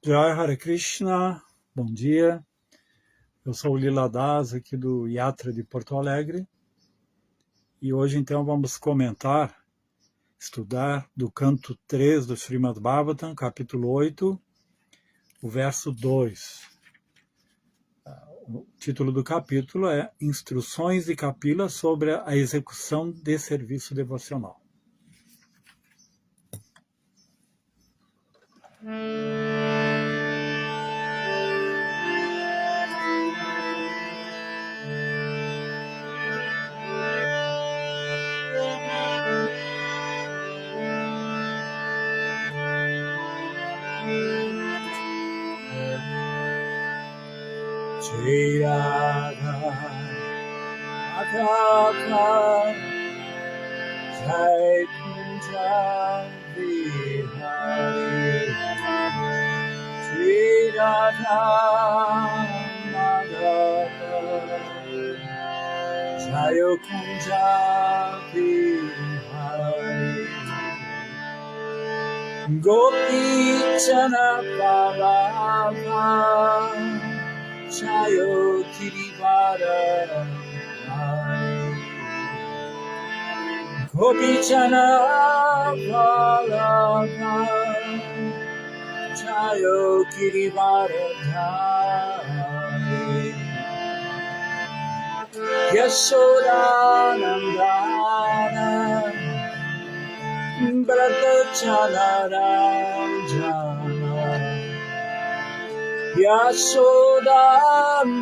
Jai Hare Krishna, bom dia. Eu sou o Lila Das, aqui do Yatra de Porto Alegre. E hoje, então, vamos estudar do canto 3 do Srimad Bhagavatam, capítulo 8, o verso 2. O título do capítulo é Instruções de Kapila sobre a execução de serviço devocional. Jai Radha Madhava Jai Kunja Vihari Jai Radha Madhava Jai Kunja Vihari Gopi Jana Ballava Jayo Kirivara Gopi Jana Ballava Jayo Kirivara Yashoda Nandana Brata Chala Ranjana Yashoda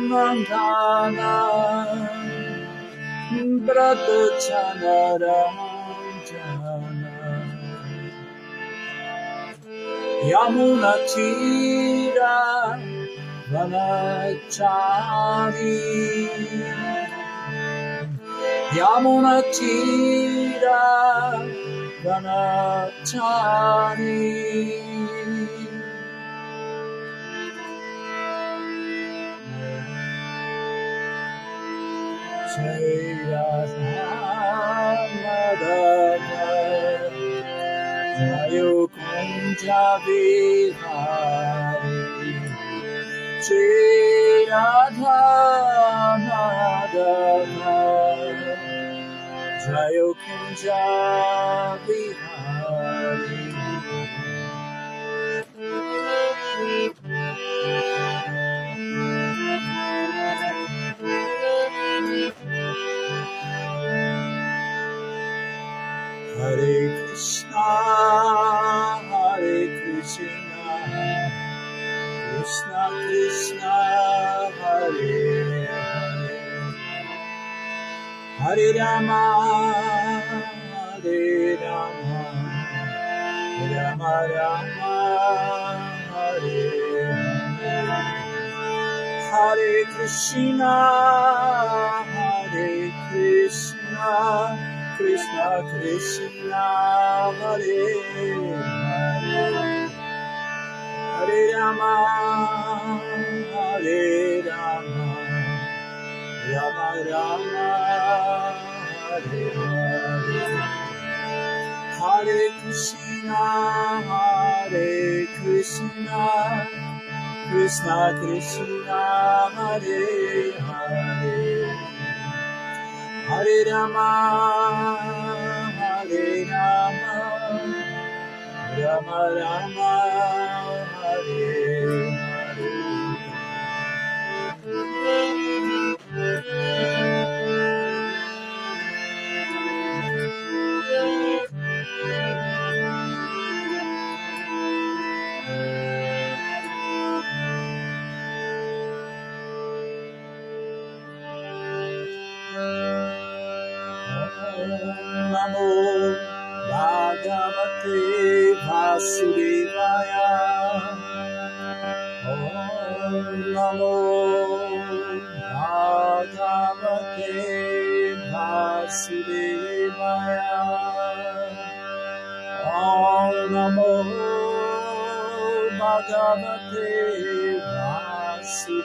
Nandana Brata Chala Ranjana Yamuna Tira Vanachari Yamuna Tira Vanachari Jai Radha Madhava Jayo Kunja Vihari Jai Radha Madhava Jayo Kunja Vihari Hare Krishna, Krishna Krishna, Hare Hare, Hare Rama, Rama Rama, Hare Hare, Hare Krishna, Krishna Krishna, Hare Hare, Hare Rama, Rama Rama, Hare Hare, Hare Krishna, Krishna Krishna, Hare Hare, Hare Rama, Rama Rama, Hare Hare. Namo Bhagavate Vasudevaya. Om Namo Bhagavate Vasudevaya. Om Namo Bhagavate Vasudevaya.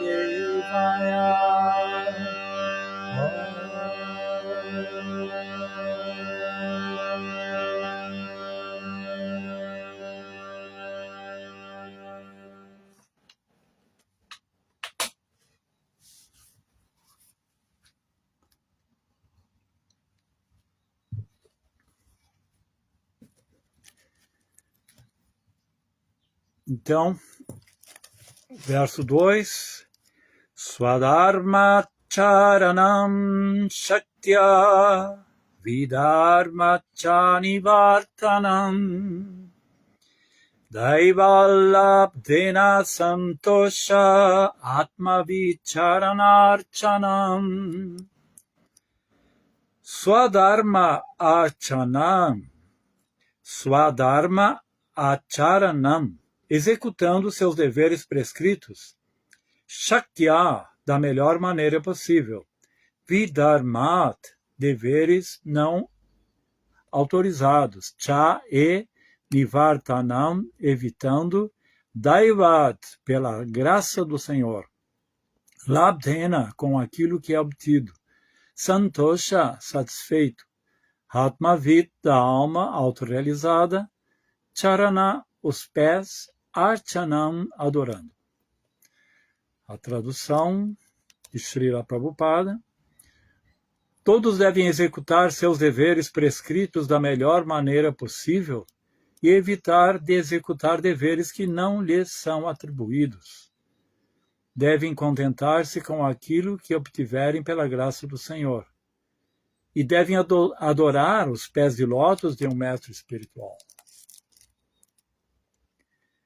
Então, verso 2, Swadharma charanam shaktya vidharma chanivartanam Daivalabdena santosha atma vicharanarchanam Swadharma acharanam, executando seus deveres prescritos, Shaktya, da melhor maneira possível, Vidharmat, deveres não autorizados, Cha e Nivartanam, evitando, Daivat, pela graça do Senhor, Labdhena, com aquilo que é obtido, Santosha, satisfeito, Atmavit, da alma autorrealizada, Charana, os pés, Archanam, adorando. A tradução de Srila Prabhupada. Todos devem executar seus deveres prescritos da melhor maneira possível e evitar de executar deveres que não lhes são atribuídos. Devem contentar-se com aquilo que obtiverem pela graça do Senhor. E devem adorar os pés de lótus de um mestre espiritual.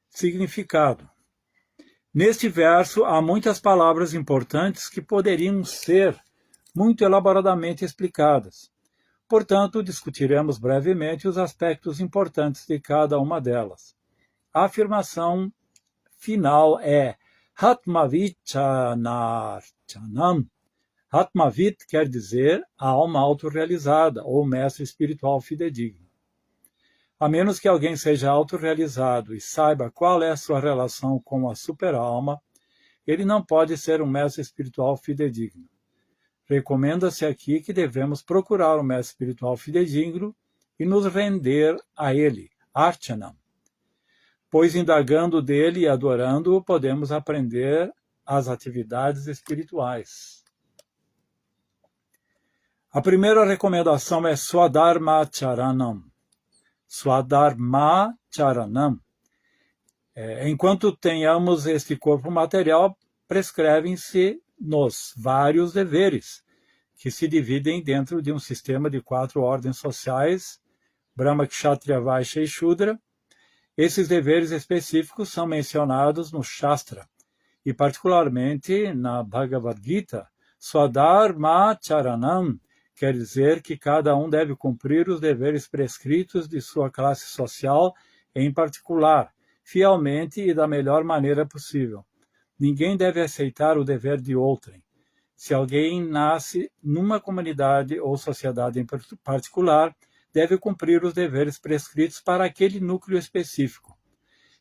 Significado. Neste verso há muitas palavras importantes que poderiam ser muito elaboradamente explicadas. Portanto, discutiremos brevemente os aspectos importantes de cada uma delas. A afirmação final é Atmavichanarchanam. Atmavit quer dizer a alma autorrealizada ou mestre espiritual fidedigno. A menos que alguém seja autorrealizado e saiba qual é a sua relação com a super-alma, ele não pode ser um mestre espiritual fidedigno. Recomenda-se aqui que devemos procurar o mestre espiritual fidedigno e nos render a ele, Archanam. Pois indagando dele e adorando-o, podemos aprender as atividades espirituais. A primeira recomendação é Swadharma charanam. Swadharma charanam. Enquanto tenhamos este corpo material, prescrevem-se-nos vários deveres, que se dividem dentro de um sistema de 4 ordens sociais, Brahma, Kshatriya, Vaishya e Shudra. Esses deveres específicos são mencionados no Shastra, e particularmente na Bhagavad Gita. Swadharma charanam quer dizer que cada um deve cumprir os deveres prescritos de sua classe social, em particular, fielmente e da melhor maneira possível. Ninguém deve aceitar o dever de outrem. Se alguém nasce numa comunidade ou sociedade em particular, deve cumprir os deveres prescritos para aquele núcleo específico.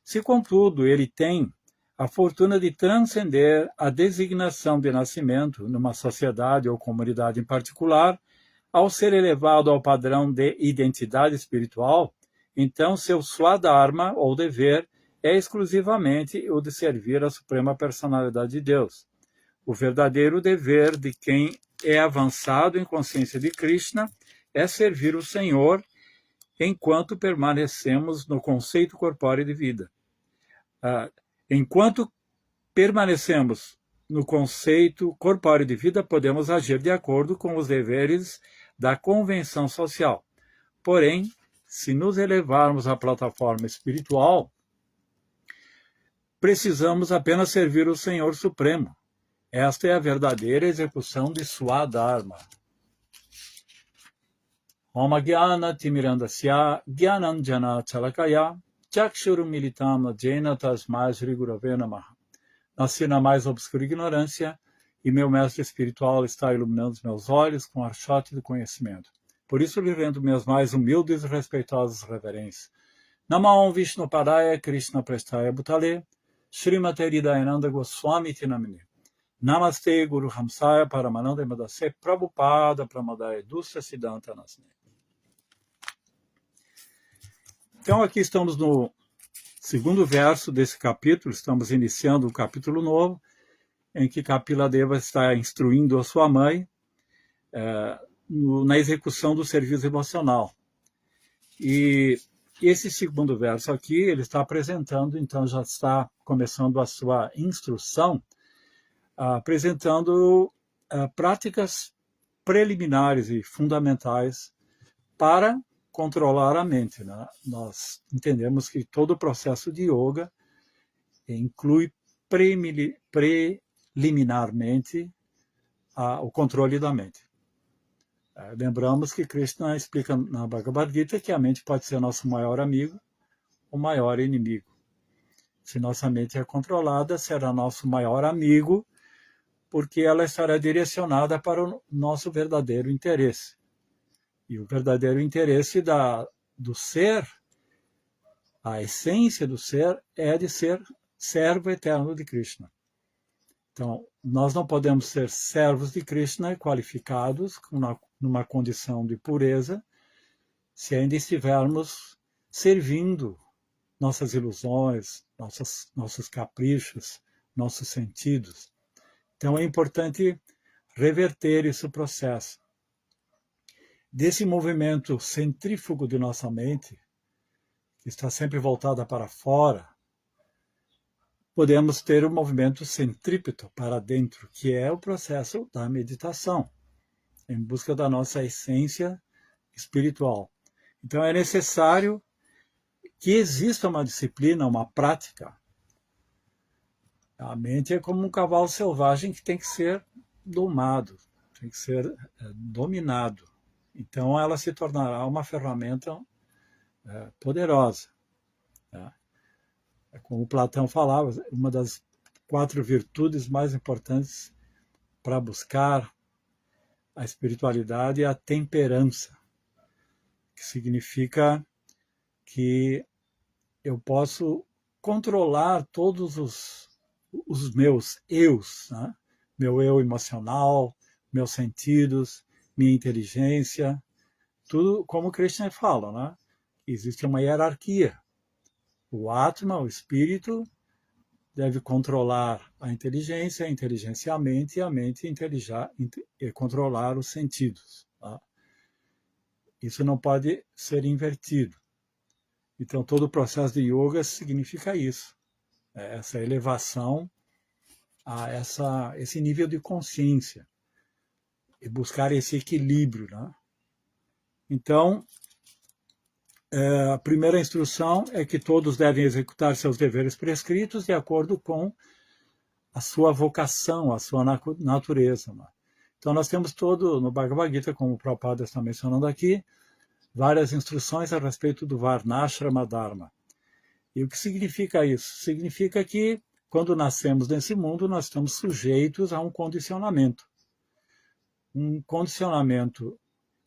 Se, contudo, ele tem a fortuna de transcender a designação de nascimento numa sociedade ou comunidade em particular, ao ser elevado ao padrão de identidade espiritual, então seu Swadharma, ou dever, é exclusivamente o de servir a Suprema Personalidade de Deus. O verdadeiro dever de quem é avançado em consciência de Krishna é servir o Senhor enquanto permanecemos no conceito corpóreo de vida. Enquanto permanecemos no conceito corpóreo de vida, podemos agir de acordo com os deveres da convenção social. Porém, se nos elevarmos à plataforma espiritual, precisamos apenas servir o Senhor Supremo. Esta é a verdadeira execução de Swadharma. Om Gyana Timirandasya Gyananjana Chalakaya Chakshurum Militam Jena Tasmai Shri Gurave Namaha. Nasci na mais obscura ignorância, e meu mestre espiritual está iluminando os meus olhos com archote do conhecimento. Por isso lhe rendo minhas mais humildes e respeitosas reverências. Namah Vishnu Padaya Krishna Prestaya Bhutale Srimate Hridayananda Goswami Tinamine. Namaste Guru Hamsaya Paramananda Madase Prabhupada Pramadaya Dusya Siddhanta Nasne. Então aqui estamos no segundo verso desse capítulo, estamos iniciando um capítulo novo, em que Kapila Deva está instruindo a sua mãe na execução do serviço emocional. E esse segundo verso aqui, ele está apresentando, então já está começando a sua instrução, apresentando práticas preliminares e fundamentais para controlar a mente, né? Nós entendemos que todo o processo de yoga inclui preliminarmente o controle da mente. Lembramos que Krishna explica na Bhagavad Gita que a mente pode ser nosso maior amigo ou maior inimigo. Se nossa mente é controlada, será nosso maior amigo, porque ela estará direcionada para o nosso verdadeiro interesse. E o verdadeiro interesse do ser, a essência do ser, é de ser servo eterno de Krishna. Então, nós não podemos ser servos de Krishna qualificados numa condição de pureza se ainda estivermos servindo nossas ilusões, nossos caprichos, nossos sentidos. Então, é importante reverter esse processo. Desse movimento centrífugo de nossa mente, que está sempre voltada para fora, podemos ter um movimento centrípeto para dentro, que é o processo da meditação, em busca da nossa essência espiritual. Então é necessário que exista uma disciplina, uma prática. A mente é como um cavalo selvagem que tem que ser domado, tem que ser dominado. Então ela se tornará uma ferramenta poderosa. Tá? Como Platão falava, uma das 4 virtudes mais importantes para buscar a espiritualidade é a temperança, que significa que eu posso controlar todos os meus eus, né? Meu eu emocional, meus sentidos, minha inteligência, tudo como Krishna fala, né? Existe uma hierarquia. O Atma, o espírito, deve controlar a inteligência a mente, e a mente controlar os sentidos. Tá? Isso não pode ser invertido. Então, todo o processo de yoga significa isso, essa elevação a esse nível de consciência e buscar esse equilíbrio. Né? Então, a primeira instrução é que todos devem executar seus deveres prescritos de acordo com a sua vocação, a sua natureza. Né? Então, nós temos no Bhagavad Gita, como o Prabhupada está mencionando aqui, várias instruções a respeito do Varnashrama Dharma. E o que significa isso? Significa que, quando nascemos nesse mundo, nós estamos sujeitos a um condicionamento. Um condicionamento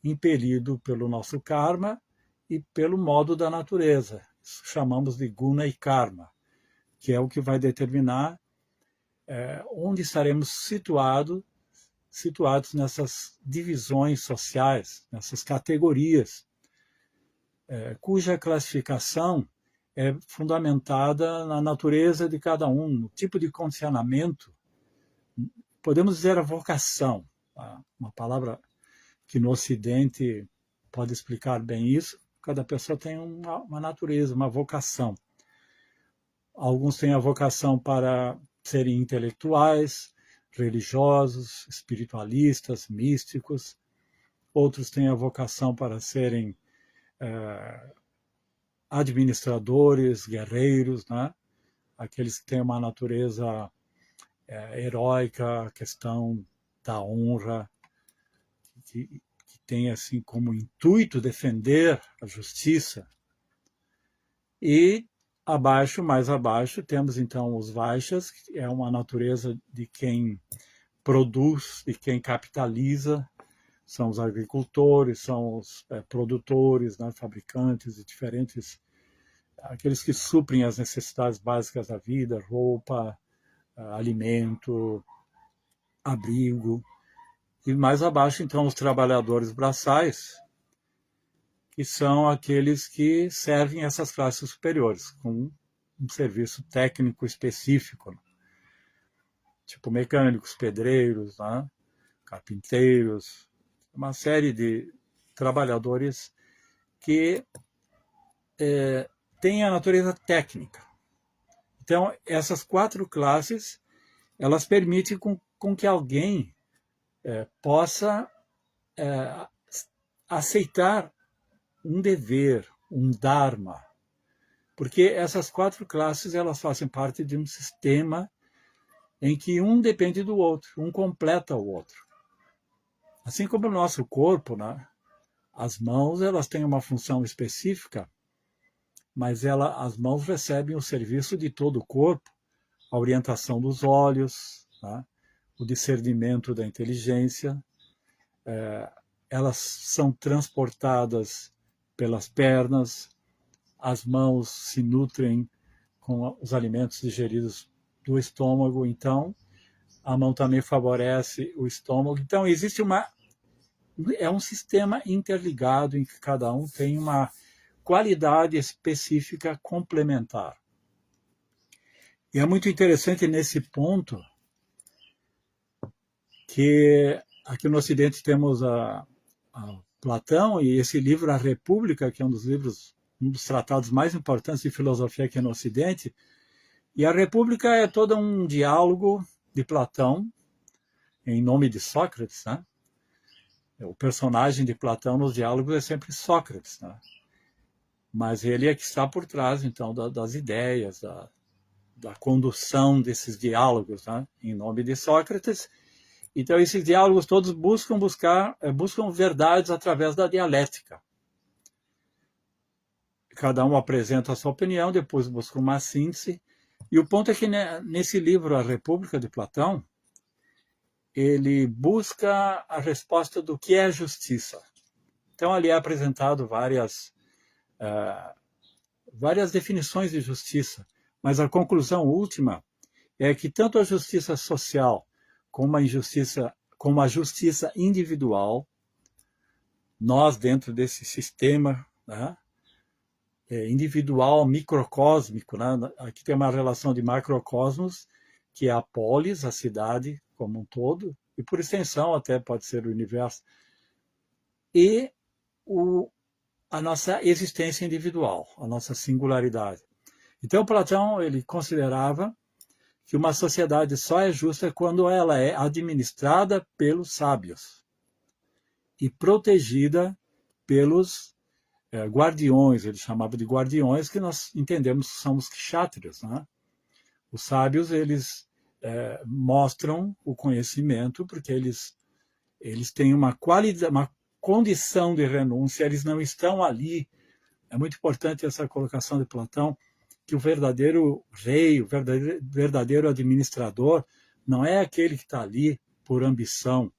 impelido pelo nosso karma e pelo modo da natureza. Isso chamamos de guna e karma, que é o que vai determinar onde estaremos situados nessas divisões sociais, nessas categorias, cuja classificação é fundamentada na natureza de cada um, no tipo de condicionamento. Podemos dizer a vocação, uma palavra que no Ocidente pode explicar bem isso. Cada pessoa tem uma natureza, uma vocação. Alguns têm a vocação para serem intelectuais, religiosos, espiritualistas, místicos. Outros têm a vocação para serem administradores, guerreiros, né? Aqueles que têm uma natureza heróica, a questão da honra, que tem assim como intuito defender a justiça. E mais abaixo, temos então os Vaishyas, que é uma natureza de quem produz, de quem capitaliza, são os agricultores, são os produtores, né, fabricantes de diferentes, aqueles que suprem as necessidades básicas da vida, roupa, alimento, abrigo. E mais abaixo, então, os trabalhadores braçais, que são aqueles que servem essas classes superiores, com um serviço técnico específico, né? Tipo mecânicos, pedreiros, né? Carpinteiros, uma série de trabalhadores que tem a natureza técnica. Então, essas 4 classes, elas permitem com que alguém possa aceitar um dever, um dharma, porque essas 4 classes elas fazem parte de um sistema em que um depende do outro, um completa o outro. Assim como o nosso corpo, né? As mãos elas têm uma função específica, mas as mãos recebem o serviço de todo o corpo, a orientação dos olhos, né? O discernimento da inteligência, elas são transportadas pelas pernas, as mãos se nutrem com os alimentos digeridos do estômago, então a mão também favorece o estômago. Então existe um sistema interligado em que cada um tem uma qualidade específica complementar. E é muito interessante nesse ponto que aqui no Ocidente temos a Platão e esse livro A República, que é um dos tratados mais importantes de filosofia aqui no Ocidente. E a República é todo um diálogo de Platão em nome de Sócrates, né? O personagem de Platão nos diálogos é sempre Sócrates, né? Mas ele é que está por trás, então, das ideias, da condução desses diálogos, né? Em nome de Sócrates. Então, esses diálogos todos buscam verdades através da dialética. Cada um apresenta a sua opinião, depois busca uma síntese. E o ponto é que nesse livro, A República de Platão, ele busca a resposta do que é justiça. Então, ali é apresentado várias definições de justiça, mas a conclusão última é que tanto a justiça social como a justiça individual, nós dentro desse sistema, né, individual, microcósmico, né? Aqui tem uma relação de macrocosmos, que é a polis, a cidade como um todo, e por extensão até pode ser o universo, e a nossa existência individual, a nossa singularidade. Então Platão ele considerava que uma sociedade só é justa quando ela é administrada pelos sábios e protegida pelos guardiões, ele chamava de guardiões, que nós entendemos que são os kshatriyas, né? Os sábios, eles mostram o conhecimento, porque eles têm uma qualidade, uma condição de renúncia, eles não estão ali. É muito importante essa colocação de Platão, que o verdadeiro rei, o verdadeiro administrador, não é aquele que está ali por ambição,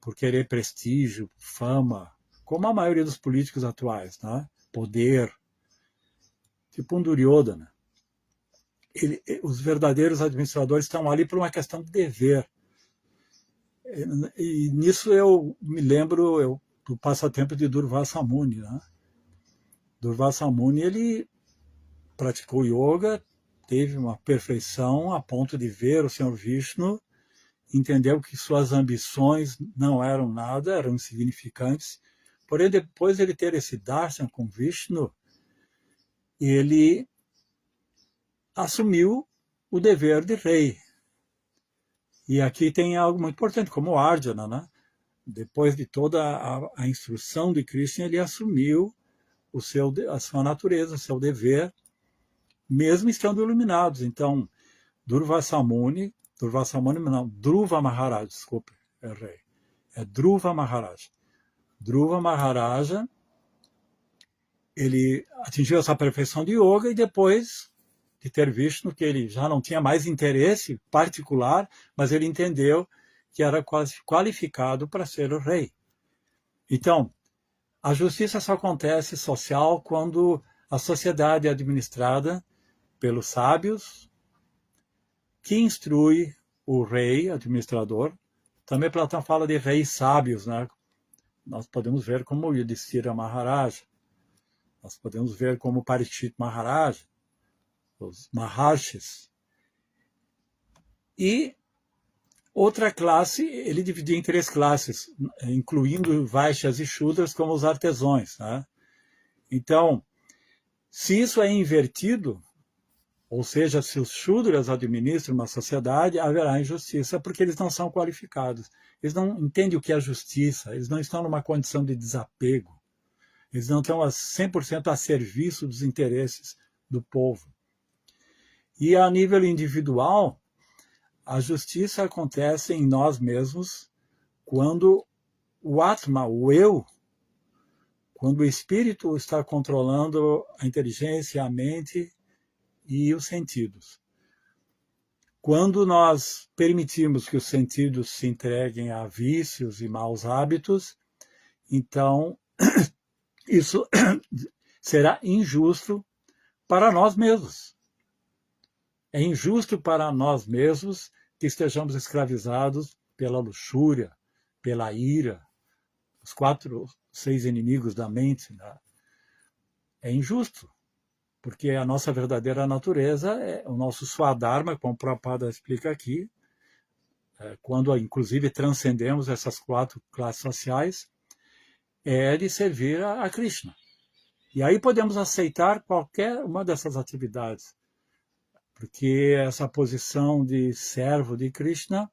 por querer prestígio, fama, como a maioria dos políticos atuais, né? Poder, tipo um Duryodhana. Os verdadeiros administradores estão ali por uma questão de dever. E nisso eu me lembro do passatempo de Durvasa Muni, né? Durvasa Muni, ele praticou yoga, teve uma perfeição a ponto de ver o Senhor Vishnu, entendeu que suas ambições não eram nada, eram insignificantes. Porém, depois de ele ter esse darshan com Vishnu, ele assumiu o dever de rei. E aqui tem algo muito importante, como Arjuna, né? Depois de toda a instrução de Krishna, ele assumiu a sua natureza, o seu dever, mesmo estando iluminados. Então, Durvasa Muni não, Dhruva Maharaj, desculpe, errei. É Dhruva Maharaj. Dhruva Maharaja, ele atingiu essa perfeição de yoga e depois de ter visto que ele já não tinha mais interesse particular, mas ele entendeu que era qualificado para ser o rei. Então, a justiça só acontece social quando a sociedade é administrada pelos sábios, que instrui o rei, administrador. Também Platão fala de reis sábios, né? Nós podemos ver como o Yudhishthira Maharaj, nós podemos ver como Parikshit Maharaj, os Maharshis. E outra classe, ele dividia em 3 classes, incluindo Vaishyas e Shudras como os artesãos, né? Então, Se isso é invertido, ou seja, se os Shudras administram uma sociedade, haverá injustiça, porque eles não são qualificados. Eles não entendem o que é justiça, eles não estão numa condição de desapego, eles não estão 100% a serviço dos interesses do povo. E a nível individual, a justiça acontece em nós mesmos quando o Atma, o eu, quando o espírito está controlando a inteligência, a mente e os sentidos. Quando nós permitimos que os sentidos se entreguem a vícios e maus hábitos, então isso será injusto para nós mesmos. É injusto para nós mesmos que estejamos escravizados pela luxúria, pela ira, os 6 inimigos da mente. Né? É injusto, porque a nossa verdadeira natureza é o nosso Swadharma, como o Prabhupada explica aqui, quando inclusive transcendemos essas 4 classes sociais, é de servir a Krishna. E aí podemos aceitar qualquer uma dessas atividades, porque essa posição de servo de Krishna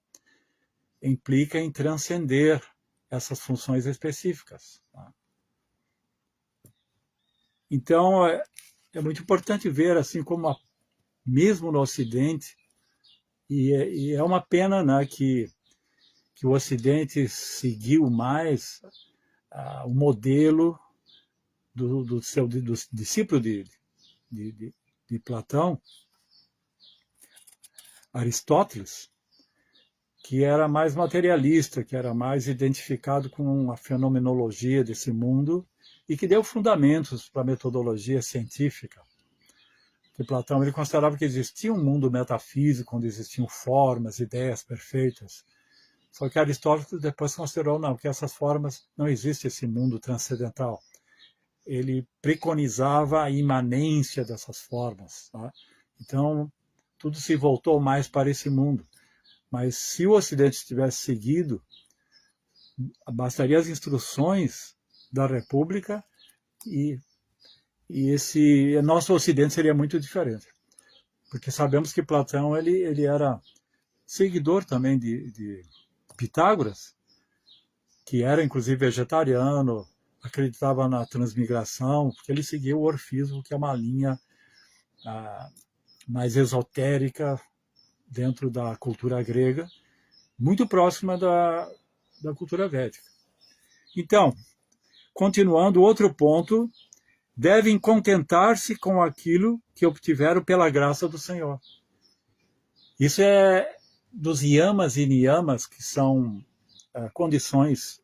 implica em transcender essas funções específicas. Então, é muito importante ver, assim como mesmo no Ocidente, e é uma pena, né, que o Ocidente seguiu mais o modelo do discípulo de Platão, Aristóteles, que era mais materialista, que era mais identificado com a fenomenologia desse mundo e que deu fundamentos para a metodologia científica. Que Platão ele considerava que existia um mundo metafísico onde existiam formas, ideias perfeitas. Só que Aristóteles depois considerou não, que essas formas não existe esse mundo transcendental. Ele preconizava a imanência dessas formas. Tá? Então, tudo se voltou mais para esse mundo. Mas se o Ocidente tivesse seguido, bastaria as instruções da República e esse nosso Ocidente seria muito diferente. Porque sabemos que Platão ele era seguidor também de Pitágoras, que era inclusive vegetariano, acreditava na transmigração, porque ele seguia o orfismo, que é uma linha mais esotérica dentro da cultura grega, muito próxima da cultura védica. Então, continuando, outro ponto, devem contentar-se com aquilo que obtiveram pela graça do Senhor. Isso é dos yamas e niyamas, que são condições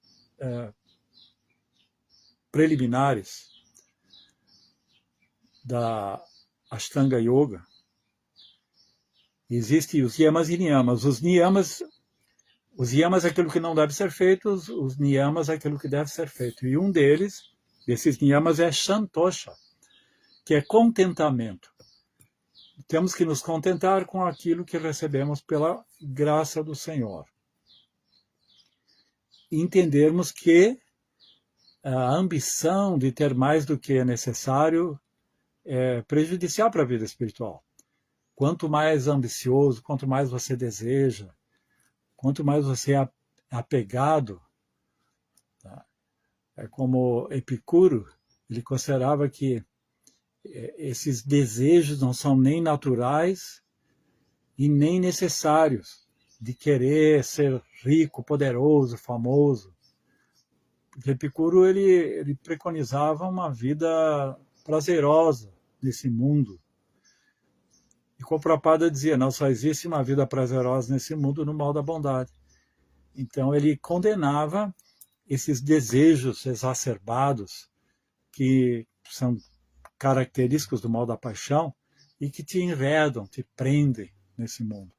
preliminares da Ashtanga Yoga. Existem os yamas e niyamas. Os yamas é aquilo que não deve ser feito, os niyamas é aquilo que deve ser feito. E um desses niyamas é Santosha, que é contentamento. Temos que nos contentar com aquilo que recebemos pela graça do Senhor. E entendermos que a ambição de ter mais do que é necessário é prejudicial para a vida espiritual. Quanto mais ambicioso, quanto mais você deseja, quanto mais você é apegado, tá? É como Epicuro, ele considerava que esses desejos não são nem naturais e nem necessários, de querer ser rico, poderoso, famoso. Porque Epicuro ele preconizava uma vida prazerosa nesse mundo. E como Prabhupada dizia, não só existe uma vida prazerosa nesse mundo no mal da bondade. Então ele condenava esses desejos exacerbados que são característicos do mal da paixão e que te enredam, te prendem nesse mundo.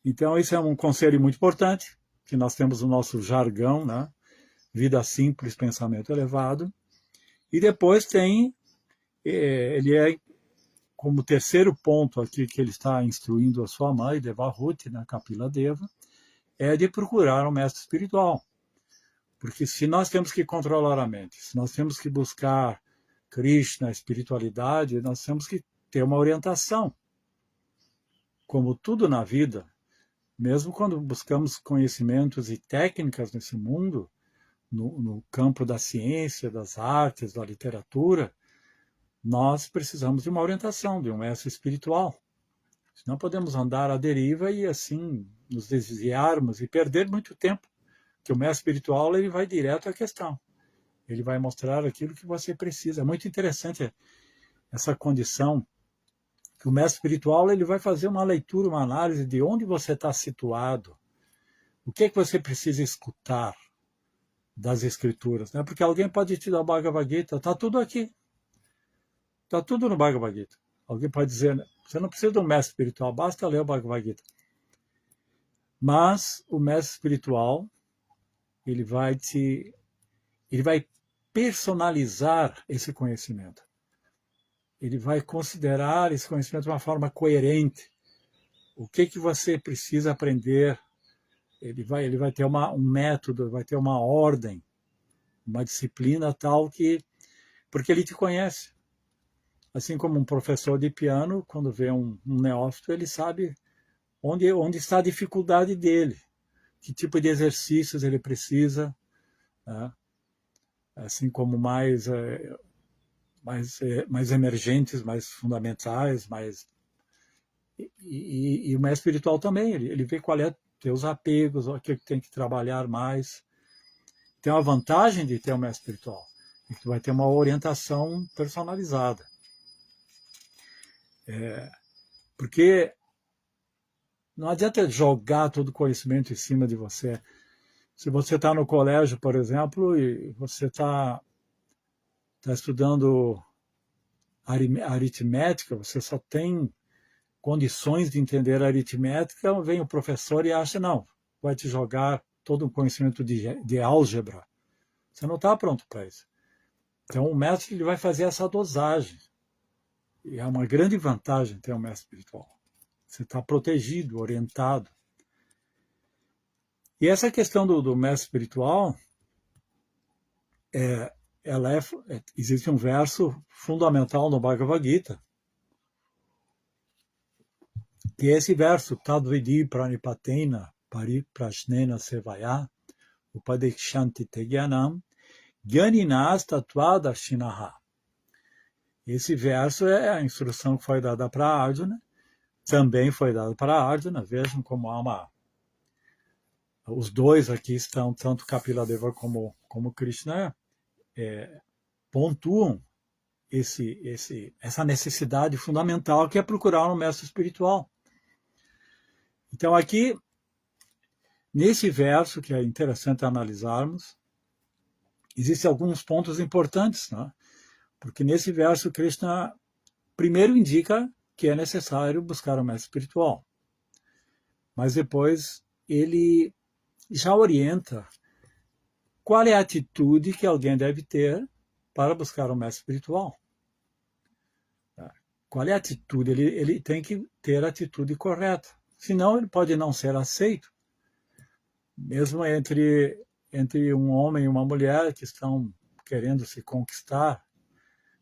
Então esse é um conselho muito importante, que nós temos o nosso jargão, né? Vida simples, pensamento elevado. E depois tem, ele é como terceiro ponto aqui que ele está instruindo a sua mãe, Devahuti, na Kapila Deva, é de procurar um mestre espiritual. Porque se nós temos que controlar a mente, se nós temos que buscar Krishna, a espiritualidade, nós temos que ter uma orientação. Como tudo na vida, mesmo quando buscamos conhecimentos e técnicas nesse mundo, no campo da ciência, das artes, da literatura, nós precisamos de uma orientação, de um mestre espiritual. Senão podemos andar à deriva e assim nos desviarmos e perder muito tempo. Porque o mestre espiritual ele vai direto à questão. Ele vai mostrar aquilo que você precisa. É muito interessante essa condição que o mestre espiritual ele vai fazer uma leitura, uma análise de onde você está situado, o que você precisa escutar das escrituras, né? Porque alguém pode te dar o Bhagavad Gita, está tudo aqui, está tudo no Bhagavad Gita. Alguém pode dizer, você não precisa de um mestre espiritual, basta ler o Bhagavad Gita. Mas o mestre espiritual ele vai personalizar esse conhecimento. Ele vai considerar esse conhecimento de uma forma coerente. O que você precisa aprender? Ele vai ter um método, vai ter uma ordem, uma disciplina tal que... Porque ele te conhece. Assim como um professor de piano, quando vê um neófito, ele sabe onde está a dificuldade dele, que tipo de exercícios ele precisa, né? Assim como mais emergentes, mais fundamentais, e o mestre espiritual também, ele vê qual é teus apegos, o que tem que trabalhar mais. Tem uma vantagem de ter um mestre espiritual, é que tu vai ter uma orientação personalizada. Porque não adianta jogar todo o conhecimento em cima de você. Se você está no colégio, por exemplo, e você está estudando aritmética, você só tem condições de entender a aritmética, vem o professor e acha, não, vai te jogar todo o conhecimento de álgebra. Você não está pronto para isso. Então o mestre ele vai fazer essa dosagem. E é uma grande vantagem ter um mestre espiritual. Você está protegido, orientado. E essa questão do mestre espiritual, existe um verso fundamental no Bhagavad Gita, que é esse verso, Tadvidi pranipatena pariprashnena sevaya upadekshanti te gyanam gyaninas tatvadashinaha. Esse verso é a instrução que foi dada para Arjuna, também foi dada para Arjuna. Vejam como há os dois aqui estão, tanto Kapila Deva como Krishna, pontuam essa necessidade fundamental que é procurar um mestre espiritual. Então aqui, nesse verso, que é interessante analisarmos, existem alguns pontos importantes, né? Porque nesse verso Krishna primeiro indica que é necessário buscar um mestre espiritual, mas depois ele já orienta qual é a atitude que alguém deve ter para buscar um mestre espiritual. Qual é a atitude? Ele tem que ter a atitude correta. Senão ele pode não ser aceito. Mesmo entre um homem e uma mulher que estão querendo se conquistar,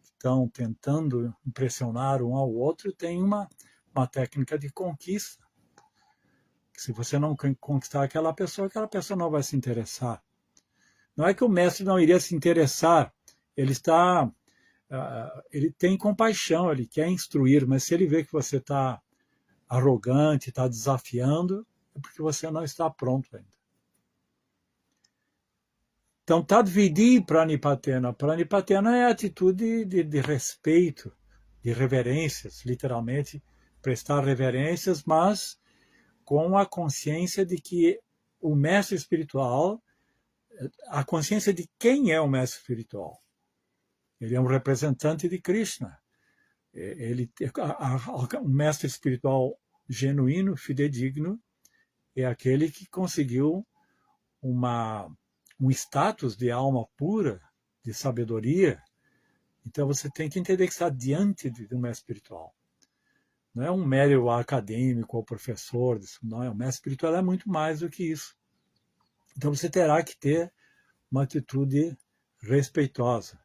estão tentando impressionar um ao outro, tem uma técnica de conquista. Se você não conquistar aquela pessoa não vai se interessar. Não é que o mestre não iria se interessar, ele tem compaixão, ele quer instruir, mas se ele vê que você está arrogante, está desafiando, é porque você não está pronto ainda. Então, Tadvidi pranipatena. Pranipatena é a atitude de respeito, de reverências, literalmente, prestar reverências, mas com a consciência de que o mestre espiritual, a consciência de quem é o mestre espiritual. Ele é um representante de Krishna. Um mestre espiritual genuíno, fidedigno, é aquele que conseguiu um status de alma pura, de sabedoria. Então você tem que entender que está diante de um mestre espiritual. Não é um mero acadêmico ou professor, não é. O mestre espiritual é muito mais do que isso. Então você terá que ter uma atitude respeitosa.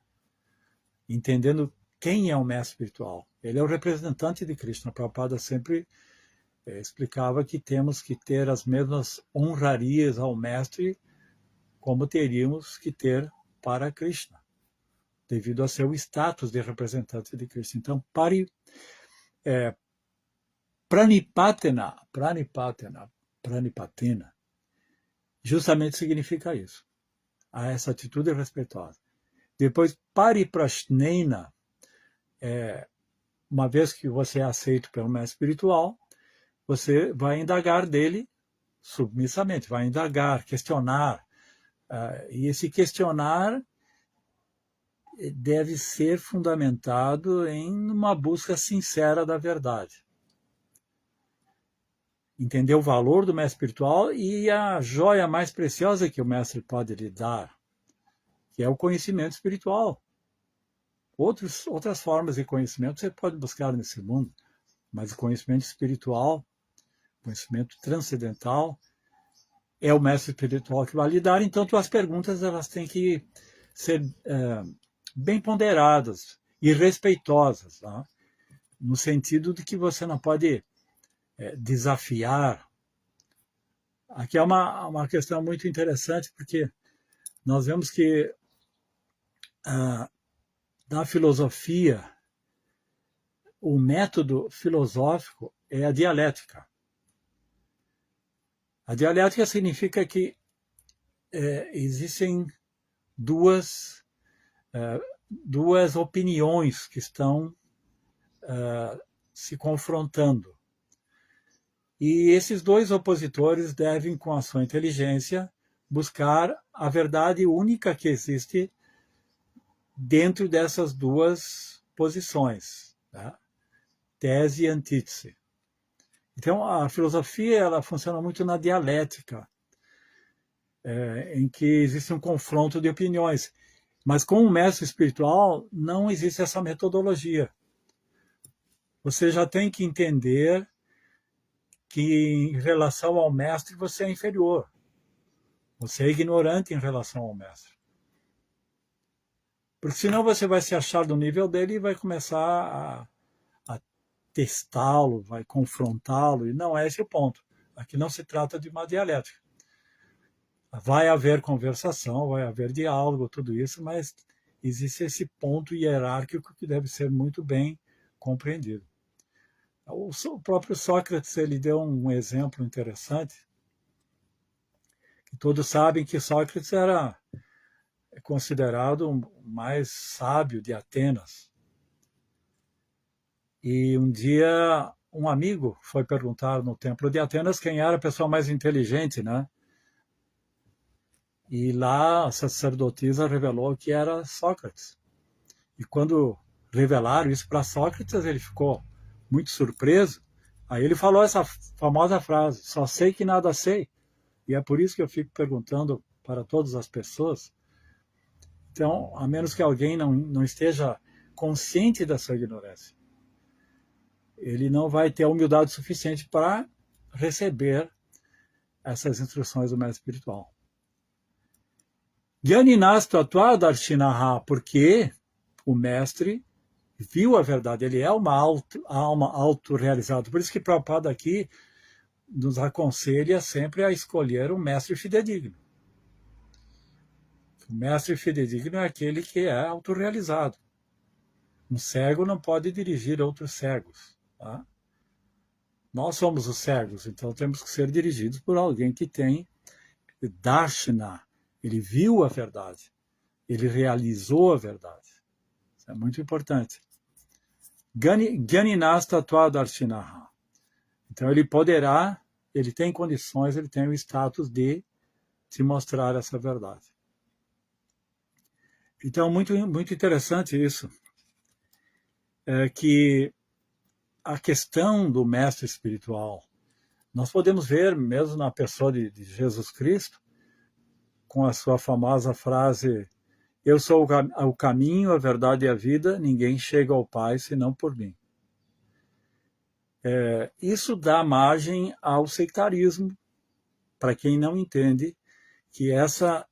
entendendo quem é o mestre espiritual. Ele é o representante de Krishna. Prabhupada sempre explicava que temos que ter as mesmas honrarias ao mestre como teríamos que ter para Krishna, devido a seu status de representante de Krishna. Então, Pranipatena, justamente significa isso, essa atitude respeitosa. Depois, Pariprashneina, uma vez que você é aceito pelo mestre espiritual, você vai indagar dele submissamente, vai indagar, questionar. E esse questionar deve ser fundamentado em uma busca sincera da verdade. Entender o valor do mestre espiritual e a joia mais preciosa que o mestre pode lhe dar, que é o conhecimento espiritual. Outras formas de conhecimento você pode buscar nesse mundo, mas o conhecimento espiritual, conhecimento transcendental, é o mestre espiritual que vai lhe dar. Então, tuas perguntas elas têm que ser bem ponderadas e respeitosas, tá? No sentido de que você não pode desafiar. Aqui é uma questão muito interessante, porque nós vemos que da filosofia, o método filosófico é a dialética. A dialética significa que existem duas opiniões que estão se confrontando. E esses dois opositores devem, com a sua inteligência, buscar a verdade única que existe dentro dessas duas posições, tá? Tese e antítese. Então, a filosofia ela funciona muito na dialética, em que existe um confronto de opiniões. Mas com o mestre espiritual não existe essa metodologia. Você já tem que entender que em relação ao mestre você é inferior. Você é ignorante em relação ao mestre. Porque senão você vai se achar do nível dele e vai começar a testá-lo, vai confrontá-lo, e não é esse o ponto. Aqui não se trata de uma dialética. Vai haver conversação, vai haver diálogo, tudo isso, mas existe esse ponto hierárquico que deve ser muito bem compreendido. O próprio Sócrates ele deu um exemplo interessante, que todos sabem que Sócrates era considerado o mais sábio de Atenas. E um dia um amigo foi perguntar no templo de Atenas quem era a pessoa mais inteligente, né? E lá a sacerdotisa revelou que era Sócrates. E quando revelaram isso para Sócrates, ele ficou muito surpreso. Aí ele falou essa famosa frase: só sei que nada sei. E é por isso que eu fico perguntando para todas as pessoas. Então, a menos que alguém não esteja consciente da sua ignorância, ele não vai ter a humildade suficiente para receber essas instruções do mestre espiritual. Gyaninastu atvadarshinaha, porque o mestre viu a verdade, ele é uma alma autorrealizada. Por isso que Prabhupada aqui nos aconselha sempre a escolher um mestre fidedigno. O mestre fidedigno é aquele que é autorrealizado. Um cego não pode dirigir outros cegos. Tá? Nós somos os cegos, então temos que ser dirigidos por alguém que tem darshana. Ele viu a verdade. Ele realizou a verdade. Isso é muito importante. Gyaninasta tvadarshinaha. Então ele poderá, ele tem condições, ele tem o status de te mostrar essa verdade. Então, muito, muito interessante isso. É que a questão do mestre espiritual, nós podemos ver mesmo na pessoa de Jesus Cristo, com a sua famosa frase: eu sou o caminho, a verdade e a vida, ninguém chega ao Pai senão por mim. Isso dá margem ao sectarismo, para quem não entende que essa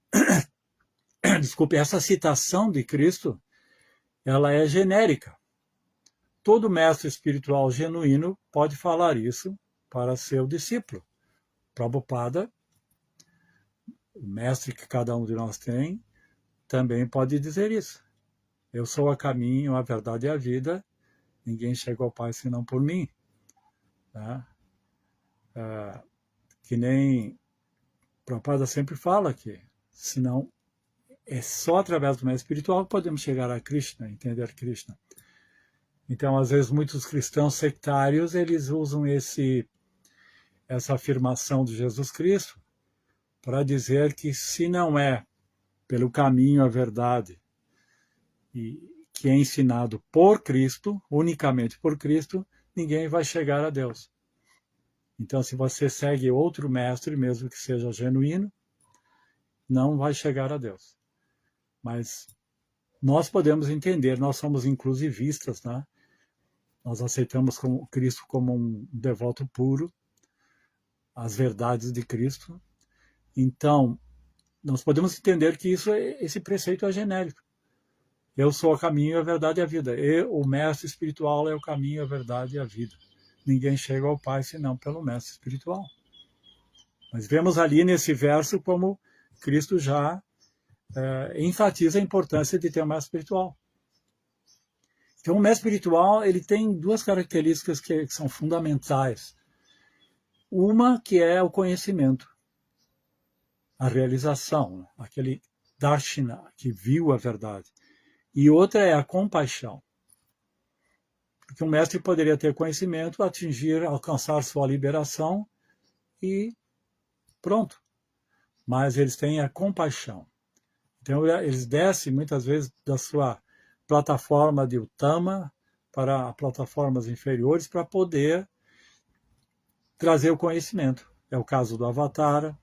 citação de Cristo ela é genérica. Todo mestre espiritual genuíno pode falar isso para seu discípulo. Prabhupada, o mestre que cada um de nós tem, também pode dizer isso. Eu sou o caminho, a verdade e a vida. Ninguém chega ao Pai senão por mim. Tá? Que nem Prabhupada sempre fala que, senão é só através do mestre espiritual que podemos chegar a Krishna, entender Krishna. Então, às vezes, muitos cristãos sectários, eles usam essa afirmação de Jesus Cristo para dizer que se não é pelo caminho, a verdade, e que é ensinado por Cristo, unicamente por Cristo, ninguém vai chegar a Deus. Então, se você segue outro mestre, mesmo que seja genuíno, não vai chegar a Deus. Mas nós podemos entender, nós somos inclusivistas, né? Nós aceitamos Cristo como um devoto puro, as verdades de Cristo. Então, nós podemos entender que esse preceito é genérico. Eu sou o caminho, a verdade e a vida. O mestre espiritual é o caminho, a verdade e a vida. Ninguém chega ao Pai senão pelo mestre espiritual. Mas vemos ali nesse verso como Cristo já enfatiza a importância de ter um mestre espiritual. Então, o mestre espiritual ele tem duas características que são fundamentais. Uma que é o conhecimento, a realização, aquele darshana que viu a verdade. E outra é a compaixão. Porque um mestre poderia ter conhecimento, alcançar sua liberação e pronto. Mas eles têm a compaixão. Então, eles descem muitas vezes da sua plataforma de Uttama para plataformas inferiores para poder trazer o conhecimento. É o caso do Avatara.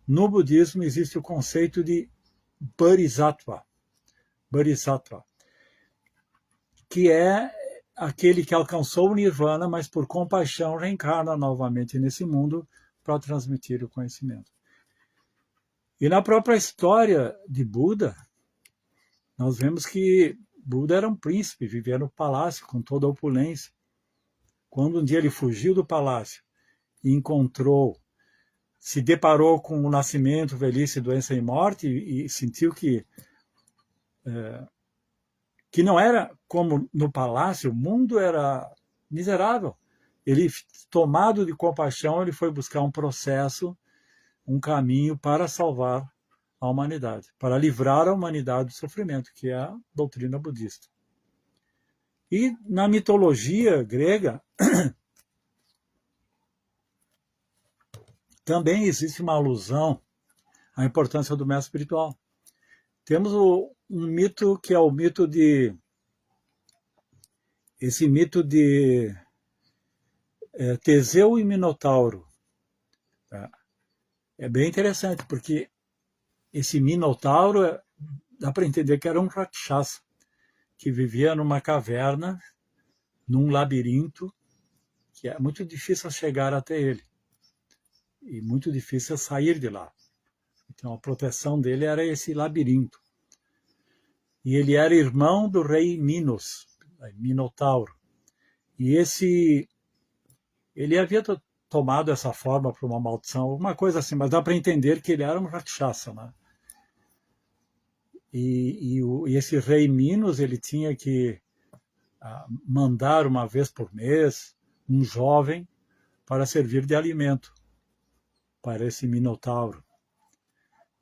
No budismo existe o conceito de Bodhisattva, que é aquele que alcançou o Nirvana, mas por compaixão reencarna novamente nesse mundo para transmitir o conhecimento. E na própria história de Buda, nós vemos que Buda era um príncipe, vivia no palácio com toda a opulência. Quando um dia ele fugiu do palácio e se deparou com o nascimento, velhice, doença e morte e sentiu que não era como no palácio, o mundo era miserável. Ele, tomado de compaixão, ele foi buscar um processo, um caminho para salvar a humanidade, para livrar a humanidade do sofrimento, que é a doutrina budista. E na mitologia grega, também existe uma alusão à importância do mestre espiritual. Temos um mito que é o mito de... Esse mito de Teseu e Minotauro. Tá? É bem interessante, porque esse Minotauro, dá para entender que era um Rakshasa, que vivia numa caverna, num labirinto, que é muito difícil chegar até ele. E muito difícil sair de lá. Então a proteção dele era esse labirinto. E ele era irmão do rei Minos, Minotauro. E ele havia tomado essa forma por uma maldição, alguma coisa assim, mas dá para entender que ele era um Rakshasa, né? E esse rei Minos, ele tinha que mandar uma vez por mês um jovem para servir de alimento para esse Minotauro.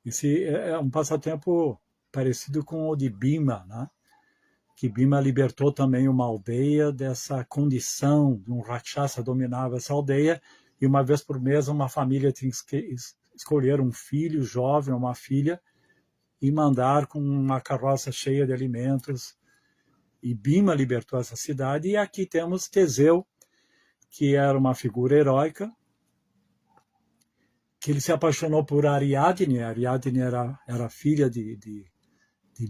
Esse é um passatempo parecido com o de Bhima, né? Que Bhima libertou também uma aldeia dessa condição de um Rakshasa dominava essa aldeia, e uma vez por mês uma família tinha que escolher um filho jovem, uma filha, e mandar com uma carroça cheia de alimentos. E Bhima libertou essa cidade, e aqui temos Teseu, que era uma figura heróica, que ele se apaixonou por Ariadne. Ariadne era filha de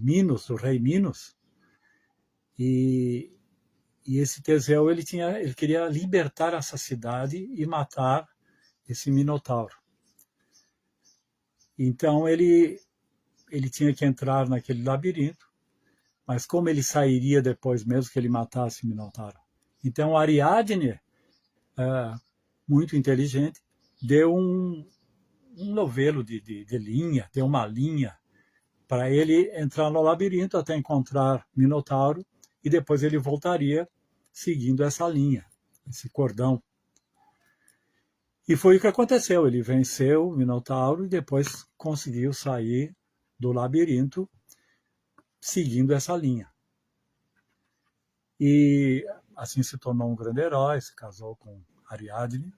Minos, do rei Minos, e esse Teseu ele queria libertar essa cidade e matar esse Minotauro. Então ele tinha que entrar naquele labirinto, mas como ele sairia depois, mesmo que ele matasse o Minotauro? Então, Ariadne, muito inteligente, deu um novelo de linha, deu uma linha para ele entrar no labirinto até encontrar Minotauro, e depois ele voltaria seguindo essa linha, esse cordão. E foi o que aconteceu, ele venceu o Minotauro e depois conseguiu sair do labirinto seguindo essa linha. E assim se tornou um grande herói, se casou com Ariadne.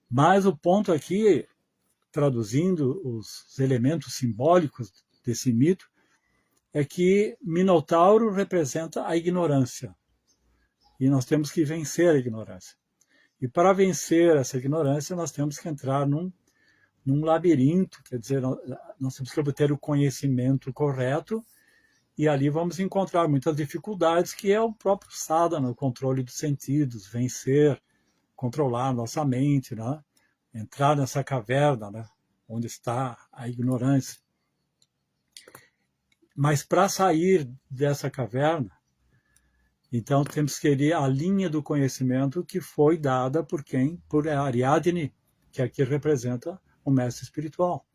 Mas o ponto aqui, traduzindo os elementos simbólicos desse mito, é que Minotauro representa a ignorância. E nós temos que vencer a ignorância. E para vencer essa ignorância, nós temos que entrar num labirinto, quer dizer, nós temos que obter o conhecimento correto, e ali vamos encontrar muitas dificuldades, que é o próprio sadhana, o controle dos sentidos, vencer, controlar a nossa mente, né? Entrar nessa caverna, né? Onde está a ignorância. Mas para sair dessa caverna, então temos que ir à linha do conhecimento que foi dada por quem? Por Ariadne, que aqui representa o mestre espiritual.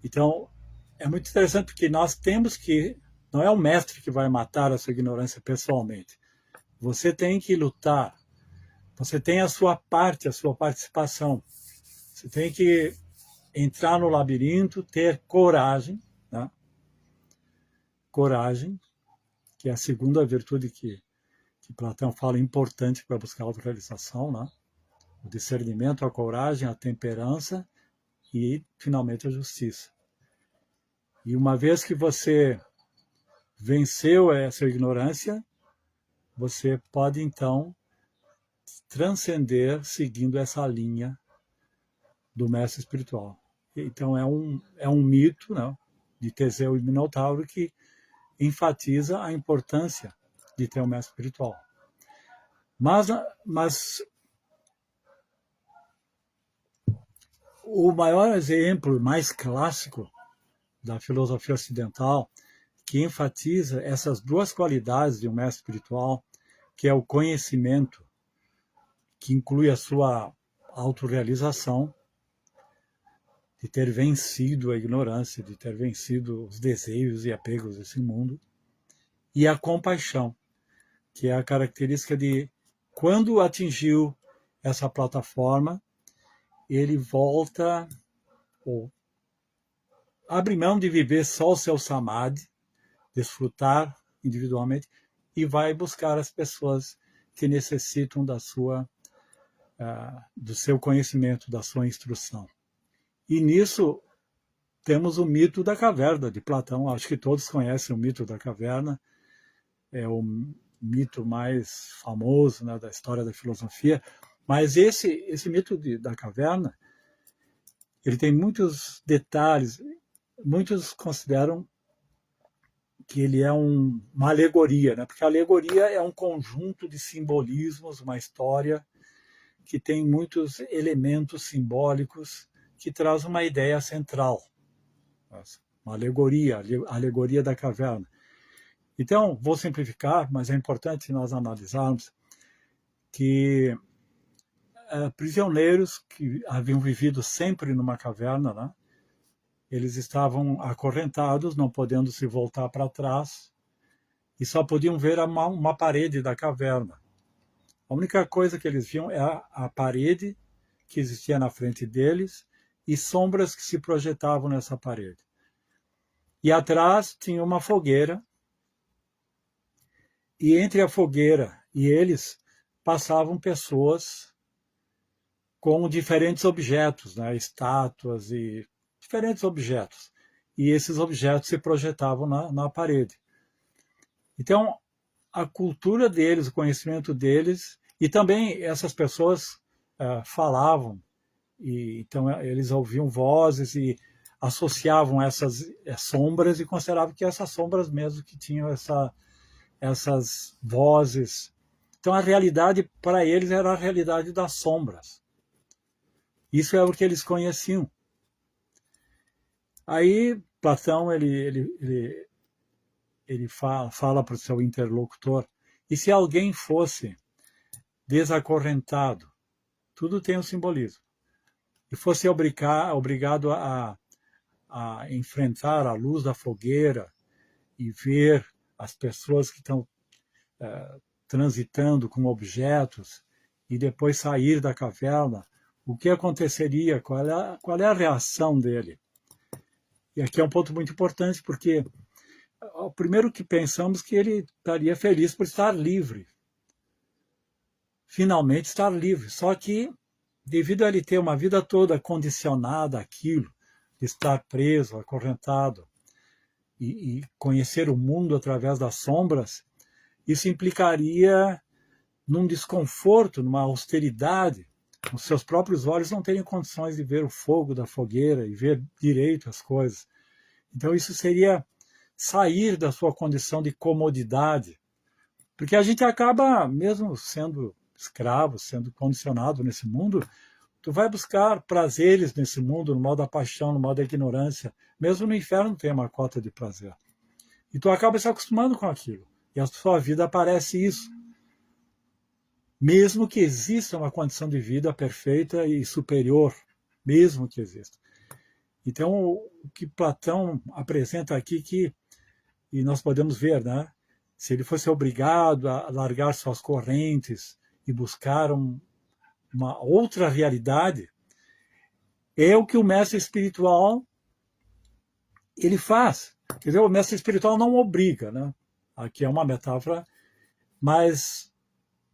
Então, é muito interessante porque nós temos que, não é o mestre que vai matar a sua ignorância pessoalmente. Você tem que lutar. Você tem a sua parte, a sua participação. Você tem que entrar no labirinto, ter coragem, né? Coragem, que é a segunda virtude que Platão fala importante para buscar a autorrealização, né? O discernimento, a coragem, a temperança e, finalmente, a justiça. E uma vez que você venceu essa ignorância, você pode, então, transcender seguindo essa linha do mestre espiritual. Então, é um mito, né, de Teseu e Minotauro que enfatiza a importância de ter um mestre espiritual. Mas o maior exemplo, mais clássico da filosofia ocidental, que enfatiza essas duas qualidades de um mestre espiritual, que é o conhecimento, que inclui a sua autorrealização, de ter vencido a ignorância, de ter vencido os desejos e apegos desse mundo, e a compaixão, que é a característica de, quando atingiu essa plataforma, ele volta, ou abre mão de viver só o seu samadhi, desfrutar individualmente, e vai buscar as pessoas que necessitam do seu conhecimento, da sua instrução. E nisso temos o mito da caverna de Platão. Acho que todos conhecem o mito da caverna. É o mito mais famoso, né, da história da filosofia. Mas esse mito da caverna, ele tem muitos detalhes. Muitos consideram que ele é uma alegoria, né? Porque a alegoria é um conjunto de simbolismos, uma história que tem muitos elementos simbólicos que traz uma ideia central. Uma alegoria, a alegoria da caverna. Então, vou simplificar, mas é importante nós analisarmos que prisioneiros que haviam vivido sempre numa caverna, né? Eles estavam acorrentados, não podendo se voltar para trás, e só podiam ver uma parede da caverna. A única coisa que eles viam é a parede que existia na frente deles e sombras que se projetavam nessa parede. E atrás tinha uma fogueira, e entre a fogueira e eles passavam pessoas com diferentes objetos, né? Estátuas e diferentes objetos. E esses objetos se projetavam na parede. Então, a cultura deles, o conhecimento deles, e também essas pessoas falavam, e então eles ouviam vozes e associavam essas sombras e consideravam que essas sombras mesmo que tinham essas vozes. Então a realidade para eles era a realidade das sombras. Isso é o que eles conheciam. Aí Platão ele ele fala para o seu interlocutor, e se alguém fosse desacorrentado, tudo tem um simbolismo, e fosse obrigado a enfrentar a luz da fogueira e ver as pessoas que estão transitando com objetos e depois sair da caverna, o que aconteceria? Qual é a reação dele? E aqui é um ponto muito importante, porque o primeiro que pensamos que ele estaria feliz por estar livre. Finalmente estar livre. Só que, devido a ele ter uma vida toda condicionada àquilo, de estar preso, acorrentado, e conhecer o mundo através das sombras, isso implicaria num desconforto, numa austeridade. Os seus próprios olhos não teriam condições de ver o fogo da fogueira e ver direito as coisas. Então isso seria sair da sua condição de comodidade. Porque a gente acaba, mesmo sendo escravo, sendo condicionado nesse mundo, tu vai buscar prazeres nesse mundo, no modo da paixão, no modo da ignorância. Mesmo no inferno tem uma cota de prazer. E tu acaba se acostumando com aquilo. E a sua vida parece isso. Mesmo que exista uma condição de vida perfeita e superior, mesmo que exista. Então, o que Platão apresenta aqui, e nós podemos ver, né? Se ele fosse obrigado a largar suas correntes e buscar uma outra realidade, é o que o mestre espiritual ele faz. Quer dizer, o mestre espiritual não obriga, né? Aqui é uma metáfora, mas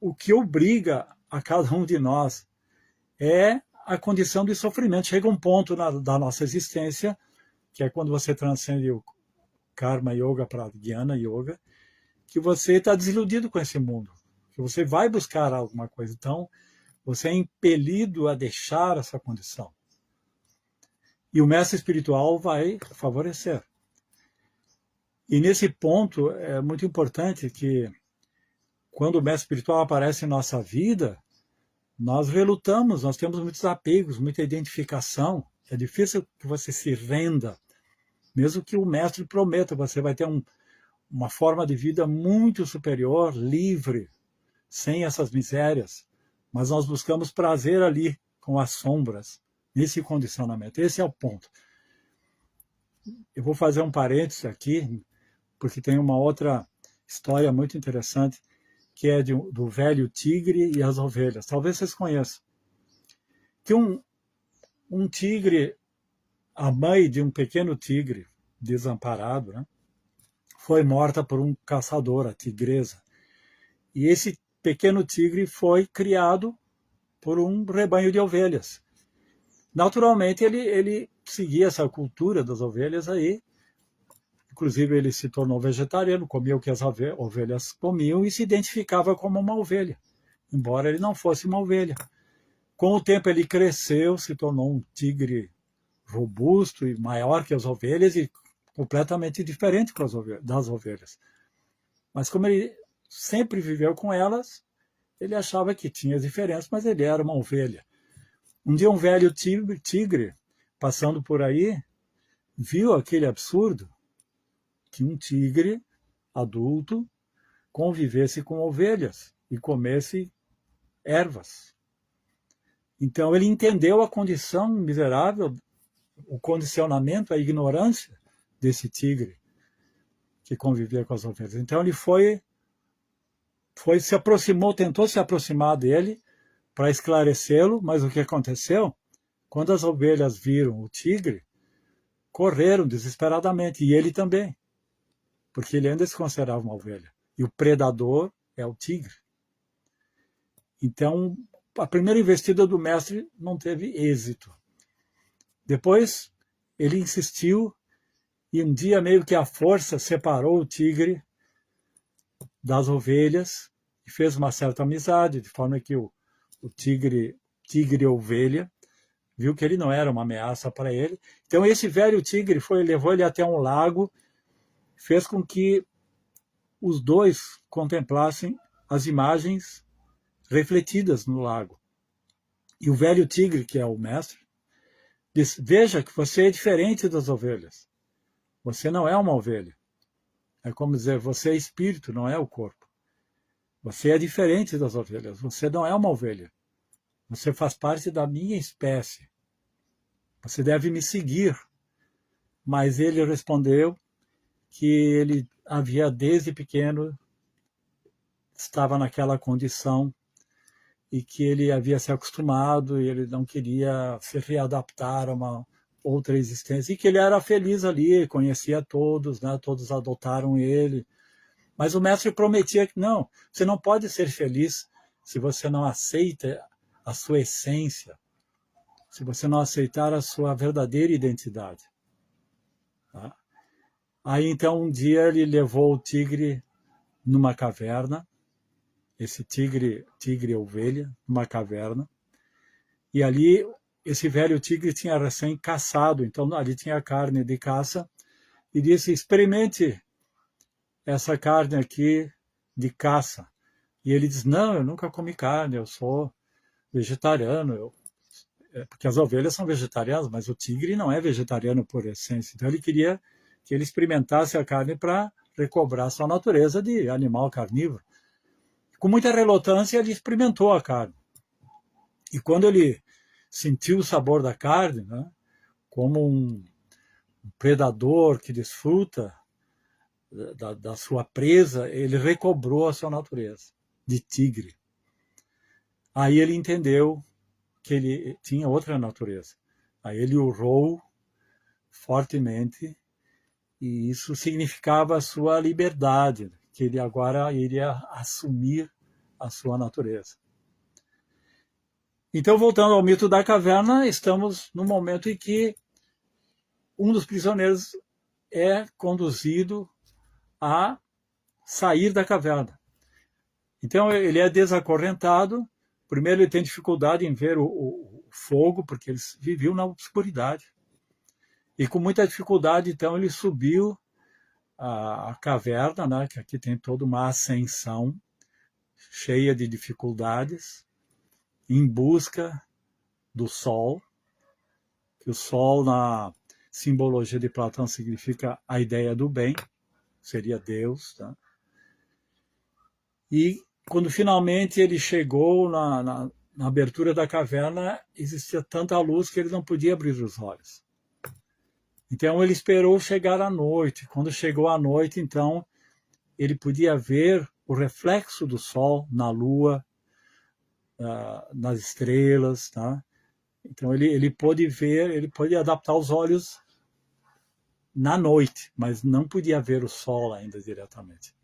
o que obriga a cada um de nós é a condição de sofrimento. Chega um ponto da nossa existência, que é quando você transcende o Karma Yoga para Jnana Yoga, que você está desiludido com esse mundo, que você vai buscar alguma coisa. Então, você é impelido a deixar essa condição. E o mestre espiritual vai favorecer. E nesse ponto é muito importante que, quando o mestre espiritual aparece em nossa vida, nós relutamos, nós temos muitos apegos, muita identificação. É difícil que você se renda, mesmo que o mestre prometa, você vai ter uma forma de vida muito superior, livre, sem essas misérias. Mas nós buscamos prazer ali, com as sombras, nesse condicionamento. Esse é o ponto. Eu vou fazer um parênteses aqui, porque tem uma outra história muito interessante, que é do velho tigre e as ovelhas. Talvez vocês conheçam. Que um tigre, a mãe de um pequeno tigre desamparado, né, foi morta por um caçador, a tigresa. E esse pequeno tigre foi criado por um rebanho de ovelhas. Naturalmente, ele seguia essa cultura das ovelhas aí. Inclusive, ele se tornou vegetariano, comia o que as ovelhas comiam e se identificava como uma ovelha, embora ele não fosse uma ovelha. Com o tempo, ele cresceu, se tornou um tigre robusto e maior que as ovelhas e completamente diferente das ovelhas. Mas como ele sempre viveu com elas, ele achava que tinha diferenças, mas ele era uma ovelha. Um dia, um velho tigre, passando por aí, viu aquele absurdo, que um tigre adulto convivesse com ovelhas e comesse ervas. Então ele entendeu a condição miserável, o condicionamento, a ignorância desse tigre que convivia com as ovelhas. Então ele se aproximou, tentou se aproximar dele para esclarecê-lo, mas o que aconteceu? Quando as ovelhas viram o tigre, correram desesperadamente, e ele também, porque ele ainda se considerava uma ovelha. E o predador é o tigre. Então, a primeira investida do mestre não teve êxito. Depois, ele insistiu, e um dia, meio que à força, separou o tigre das ovelhas e fez uma certa amizade, de forma que o tigre-ovelha viu que ele não era uma ameaça para ele. Então, esse velho tigre levou ele até um lago, fez com que os dois contemplassem as imagens refletidas no lago. E o velho tigre, que é o mestre, diz: veja que você é diferente das ovelhas. Você não é uma ovelha. É como dizer, você é espírito, não é o corpo. Você é diferente das ovelhas, você não é uma ovelha. Você faz parte da minha espécie. Você deve me seguir. Mas ele respondeu que ele havia, desde pequeno, estava naquela condição e que ele havia se acostumado e ele não queria se readaptar a uma outra existência, e que ele era feliz ali, conhecia todos, né? Todos adotaram ele. Mas o mestre prometia que não, você não pode ser feliz se você não aceita a sua essência, se você não aceitar a sua verdadeira identidade. Tá? Aí então um dia ele levou o tigre numa caverna, esse tigre ovelha, numa caverna, e ali esse velho tigre tinha recém caçado, então ali tinha carne de caça, e disse, experimente essa carne aqui de caça. E ele diz, não, eu nunca comi carne, eu sou vegetariano, porque as ovelhas são vegetarianas, mas o tigre não é vegetariano por essência. Então ele queria que ele experimentasse a carne para recobrar sua natureza de animal carnívoro. Com muita relutância, ele experimentou a carne. E quando ele sentiu o sabor da carne, né, como um predador que desfruta da sua presa, ele recobrou a sua natureza de tigre. Aí ele entendeu que ele tinha outra natureza. Aí ele urrou fortemente, e isso significava a sua liberdade, que ele agora iria assumir a sua natureza. Então, voltando ao mito da caverna, estamos no momento em que um dos prisioneiros é conduzido a sair da caverna. Então, ele é desacorrentado. Primeiro, ele tem dificuldade em ver o fogo, porque eles viviam na obscuridade. E com muita dificuldade, então, ele subiu a caverna, né, que aqui tem toda uma ascensão cheia de dificuldades, em busca do sol, que o sol, na simbologia de Platão, significa a ideia do bem, seria Deus. Tá? E quando finalmente ele chegou na abertura da caverna, existia tanta luz que ele não podia abrir os olhos. Então ele esperou chegar à noite. Quando chegou à noite, então, ele podia ver o reflexo do sol na lua, nas estrelas. Tá? Então ele pôde ver, ele pôde adaptar os olhos na noite, mas não podia ver o sol ainda diretamente.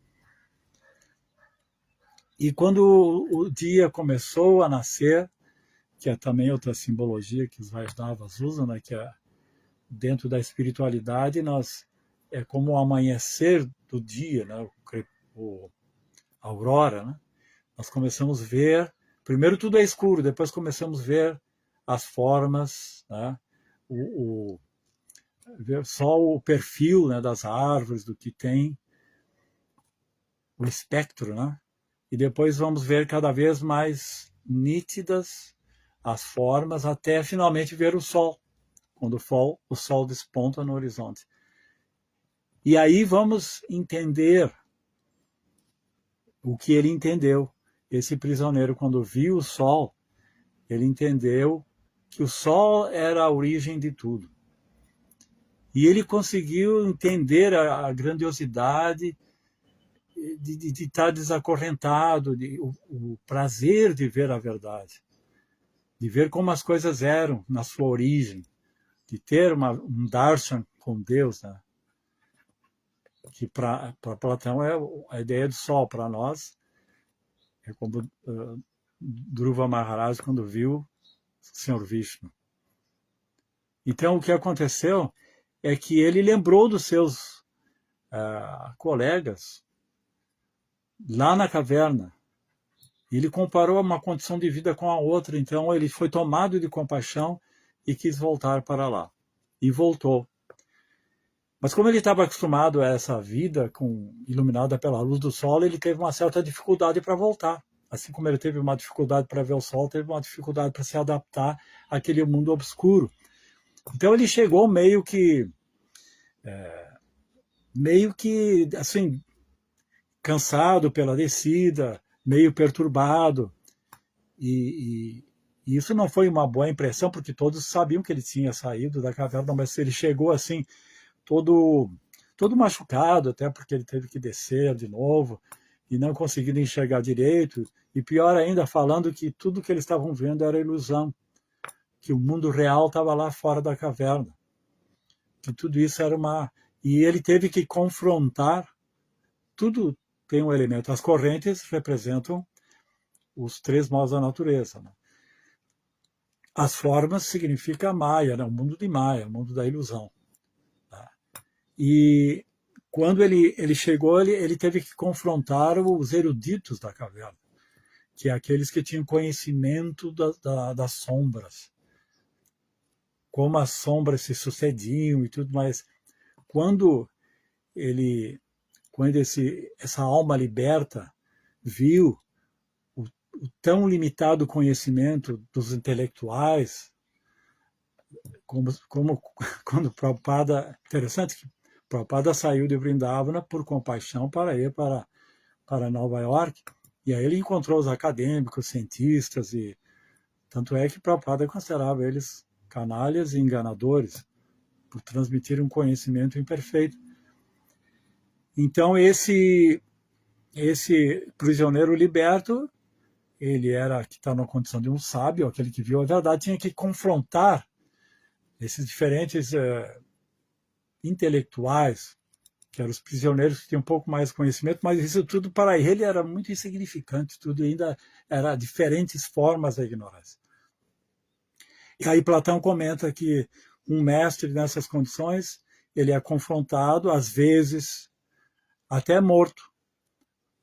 E quando o dia começou a nascer, que é também outra simbologia que os Vaishnavas usam, né, que é dentro da espiritualidade, é como o amanhecer do dia, né, a aurora, né? Nós começamos a ver, primeiro tudo é escuro, depois começamos a ver as formas, né, ver só o perfil, né, das árvores, do que tem, o espectro, né? E depois vamos ver cada vez mais nítidas as formas, até finalmente ver o sol, quando o sol desponta no horizonte. E aí vamos entender o que ele entendeu. Esse prisioneiro, quando viu o sol, ele entendeu que o sol era a origem de tudo. E ele conseguiu entender a grandiosidade de estar desacorrentado, o prazer de ver a verdade, de ver como as coisas eram na sua origem, de ter um darshan com Deus, né? Que para Platão é a ideia do sol, para nós é como Dhruva Maharaj quando viu o Senhor Vishnu. Então o que aconteceu é que ele lembrou dos seus colegas lá na caverna. Ele comparou uma condição de vida com a outra, então ele foi tomado de compaixão e quis voltar para lá. E voltou. Mas como ele estava acostumado a essa vida iluminada pela luz do sol, ele teve uma certa dificuldade para voltar. Assim como ele teve uma dificuldade para ver o sol, teve uma dificuldade para se adaptar àquele mundo obscuro. Então ele chegou meio que meio que, assim, cansado pela descida, meio perturbado. E isso não foi uma boa impressão, porque todos sabiam que ele tinha saído da caverna, mas ele chegou assim, todo machucado, até porque ele teve que descer de novo e não conseguindo enxergar direito. E pior ainda, falando que tudo que eles estavam vendo era ilusão, que o mundo real estava lá fora da caverna, que tudo isso era uma... E ele teve que confrontar, tudo tem um elemento. As correntes representam os três maus da natureza, né? As formas significa Maia, né? O mundo de Maia, o mundo da ilusão. Tá? E quando ele chegou, ele teve que confrontar os eruditos da caverna, que é aqueles que tinham conhecimento das sombras, como as sombras se sucediam e tudo mais. Quando essa alma liberta viu o tão limitado conhecimento dos intelectuais, como quando Prabhupada, interessante que Prabhupada saiu de Vrindavana por compaixão para ir para Nova York, e aí ele encontrou os acadêmicos, cientistas, e tanto é que Prabhupada considerava eles canalhas e enganadores por transmitir um conhecimento imperfeito. Então esse prisioneiro liberto, ele era que está na condição de um sábio, aquele que viu a verdade, tinha que confrontar esses diferentes intelectuais, que eram os prisioneiros que tinham um pouco mais de conhecimento, mas isso tudo para ele era muito insignificante, tudo ainda era diferentes formas da ignorância. E aí Platão comenta que um mestre nessas condições, ele é confrontado, às vezes, até morto.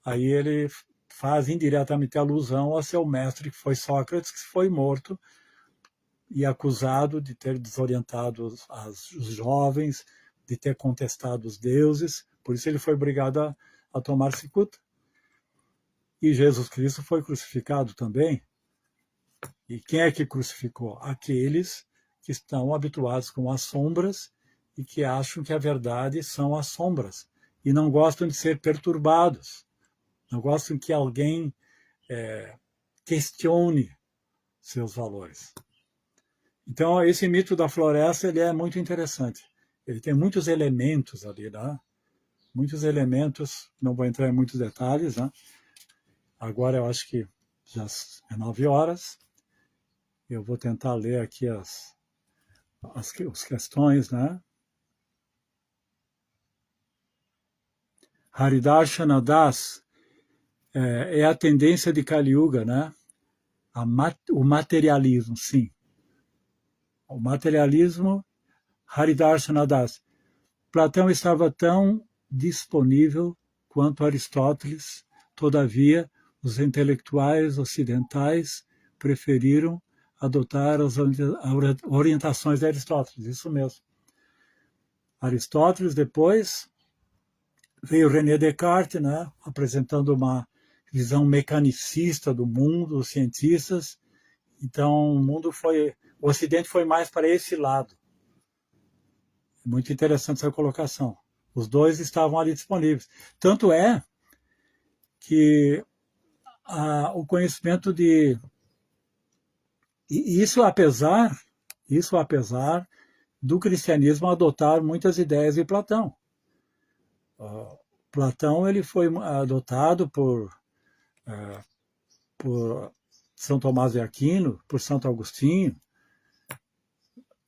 Aí ele faz indiretamente alusão ao seu mestre, que foi Sócrates, que foi morto e acusado de ter desorientado os jovens, de ter contestado os deuses, por isso ele foi obrigado a tomar cicuta. E Jesus Cristo foi crucificado também. E quem é que crucificou? Aqueles que estão habituados com as sombras e que acham que a verdade são as sombras e não gostam de ser perturbados, não gostam que alguém questione seus valores. Então, esse mito da floresta ele é muito interessante. Ele tem muitos elementos ali, né? Muitos elementos, não vou entrar em muitos detalhes, né? Agora eu acho que já é 9 horas. Eu vou tentar ler aqui as questões, né? Haridarshana Das é a tendência de Kali Yuga, né? O materialismo, sim. O materialismo, Haridarshana Das. Platão estava tão disponível quanto Aristóteles, todavia, os intelectuais ocidentais preferiram adotar as orientações de Aristóteles, isso mesmo. Aristóteles, depois, veio René Descartes, né, apresentando uma visão mecanicista do mundo, os cientistas. Então, o Ocidente foi mais para esse lado. Muito interessante essa colocação. Os dois estavam ali disponíveis. Tanto é que o conhecimento de... Isso apesar do cristianismo adotar muitas ideias de Platão. Platão ele foi adotado por São Tomás de Aquino, por Santo Agostinho,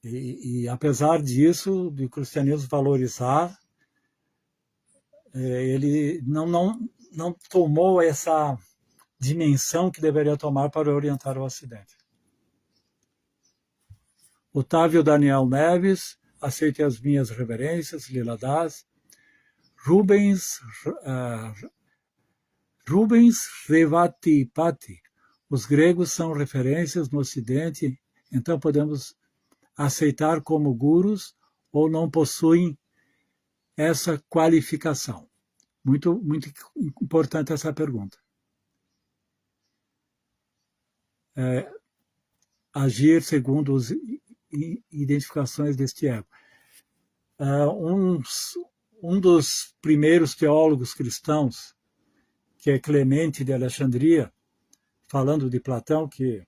e apesar disso, do cristianismo valorizar, ele não tomou essa dimensão que deveria tomar para orientar o Ocidente. Otávio Daniel Neves, aceite as minhas reverências, Lila Das. Rubens Revatipati, os gregos são referências no Ocidente, então podemos aceitar como gurus ou não possuem essa qualificação? Muito, muito importante essa pergunta. Agir segundo as identificações deste ego. Um dos primeiros teólogos cristãos, que é Clemente de Alexandria, falando de Platão, que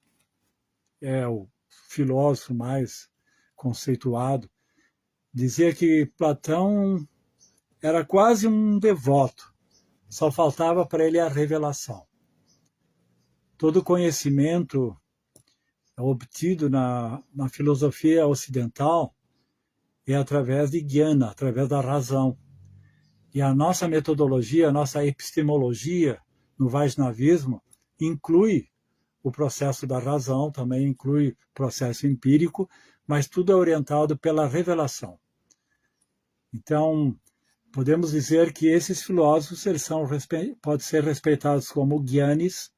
é o filósofo mais conceituado, dizia que Platão era quase um devoto, só faltava para ele a revelação. Todo conhecimento obtido na filosofia ocidental é através de Jnana, através da razão. E a nossa metodologia, a nossa epistemologia no Vaishnavismo inclui o processo da razão, também inclui o processo empírico, mas tudo é orientado pela revelação. Então, podemos dizer que esses filósofos eles podem ser respeitados como gyanis,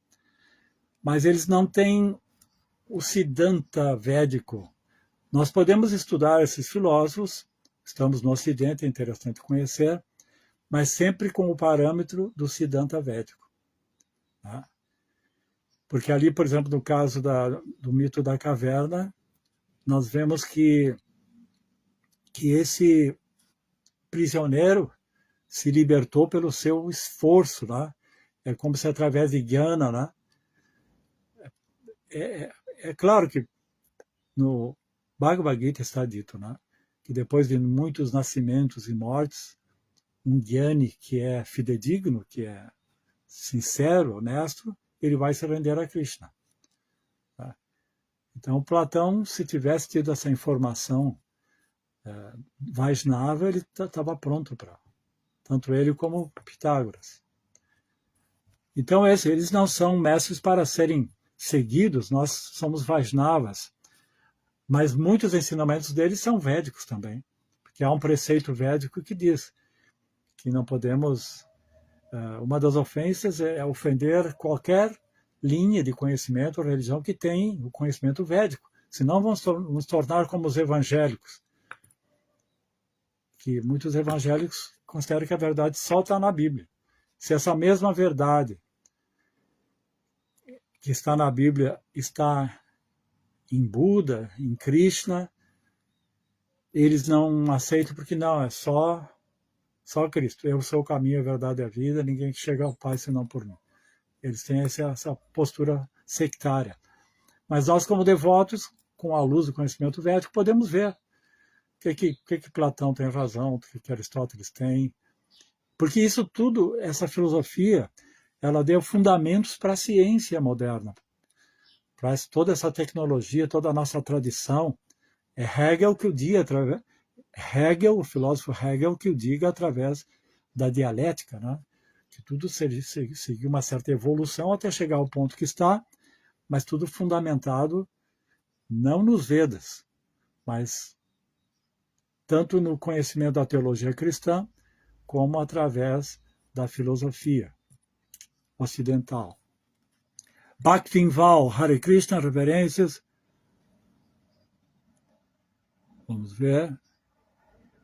mas eles não têm o Siddhanta védico. Nós podemos estudar esses filósofos, estamos no Ocidente, é interessante conhecer, mas sempre com o parâmetro do Siddhanta védico. Tá? Porque ali, por exemplo, no caso do mito da caverna, nós vemos que esse prisioneiro se libertou pelo seu esforço. Né? É como se através de Jnana. Né? É claro que no Bhagavad Gita está dito, né, que depois de muitos nascimentos e mortes, um Jnani que é fidedigno, que é sincero, honesto, ele vai se render a Krishna. Tá? Então, Platão, se tivesse tido essa informação Vaishnava, ele estava pronto para, tanto ele como Pitágoras. Então, eles não são mestres para serem seguidos, nós somos Vaishnavas, mas muitos ensinamentos deles são védicos também, porque há um preceito védico que diz que não podemos... Uma das ofensas é ofender qualquer linha de conhecimento ou religião que tem o conhecimento védico, senão vamos nos tornar como os evangélicos, que muitos evangélicos consideram que a verdade só está na Bíblia. Se essa mesma verdade que está na Bíblia está em Buda, em Krishna, eles não aceitam porque não, é só Cristo. Eu sou o caminho, a verdade e a vida, ninguém chega ao Pai senão por mim. Eles têm essa postura sectária. Mas nós, como devotos, com a luz do conhecimento védico, podemos ver o que Platão tem razão, o que Aristóteles tem. Porque isso tudo, essa filosofia, ela deu fundamentos para a ciência moderna, para toda essa tecnologia, toda a nossa tradição. É Hegel que o diga, o filósofo Hegel que o diga através da dialética, né? Que tudo seguiu uma certa evolução até chegar ao ponto que está, mas tudo fundamentado não nos Vedas, mas tanto no conhecimento da teologia cristã, como através da filosofia ocidental. Bhaktinval, Hare Krishna, reverências. Vamos ver.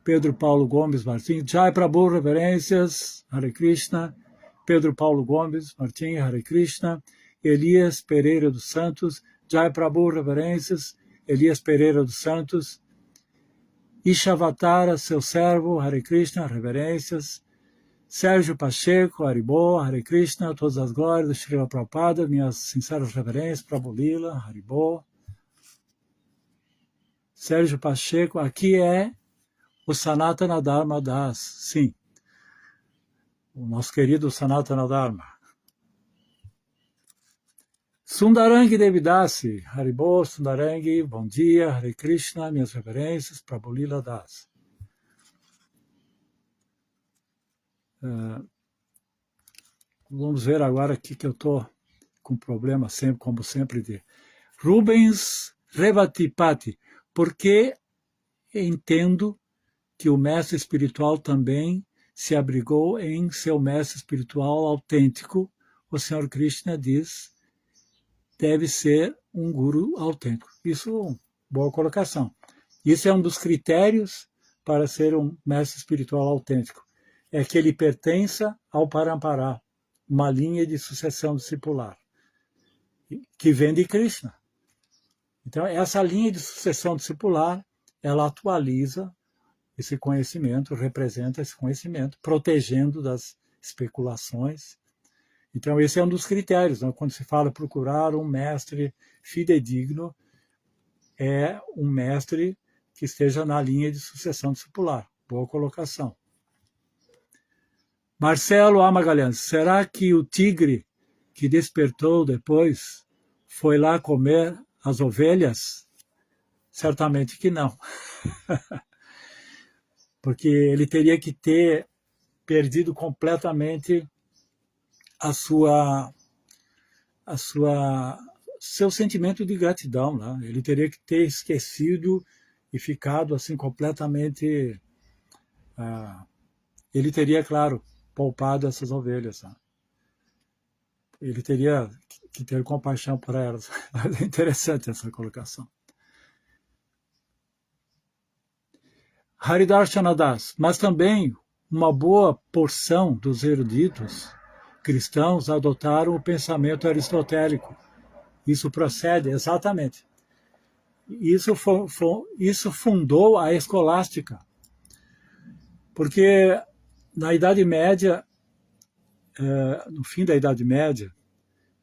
Pedro Paulo Gomes Martins, Jai Prabhu, reverências, Hare Krishna. Pedro Paulo Gomes Martins, Hare Krishna. Elias Pereira dos Santos, Jai Prabhu, reverências, Elias Pereira dos Santos. Ishavatara, seu servo, Hare Krishna, reverências. Sérgio Pacheco, Haribô, Hare Krishna, todas as glórias do Srila Prabhupada, minhas sinceras reverências, Prabhu Lila, Haribô. Sérgio Pacheco, aqui é o Sanatana Dharma Das, sim, o nosso querido Sanatana Dharma. Sundarangi Devidasi, Haribô, Sundarangi, bom dia, Hare Krishna, minhas reverências, Prabhu Lila Das. Vamos ver agora aqui que eu estou com problema, sempre, como sempre, de Rubens Revatipati, porque entendo que o mestre espiritual também se abrigou em seu mestre espiritual autêntico. O Senhor Krishna diz, deve ser um guru autêntico. Isso é uma boa colocação. Isso é um dos critérios para ser um mestre espiritual autêntico. É que ele pertença ao Parampará, uma linha de sucessão discipular, que vem de Krishna. Então, essa linha de sucessão discipular, ela atualiza esse conhecimento, representa esse conhecimento, protegendo das especulações. Então, esse é um dos critérios, né? Quando se fala procurar um mestre fidedigno, é um mestre que esteja na linha de sucessão discipular. Boa colocação. Marcelo A. Magalhães, será que o tigre que despertou depois foi lá comer as ovelhas? Certamente que não. Porque ele teria que ter perdido completamente seu sentimento de gratidão, né? Ele teria que ter esquecido e ficado assim completamente. Ele teria, claro, poupado essas ovelhas, né? Ele teria que ter compaixão por elas. É interessante essa colocação. Haridarsana Das, mas também uma boa porção dos eruditos cristãos adotaram o pensamento aristotélico. Isso procede, exatamente. Isso fundou a escolástica. Porque na Idade Média, no fim da Idade Média,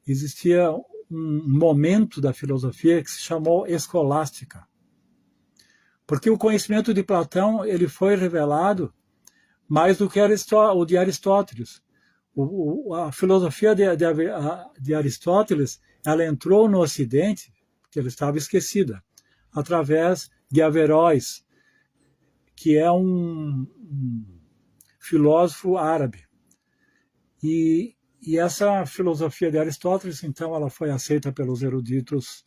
existia um momento da filosofia que se chamou escolástica. Porque o conhecimento de Platão ele foi revelado mais do que o de Aristóteles. A filosofia de Aristóteles ela entrou no Ocidente, porque ela estava esquecida, através de Averroes, que é um filósofo árabe. E essa filosofia de Aristóteles, então, ela foi aceita pelos eruditos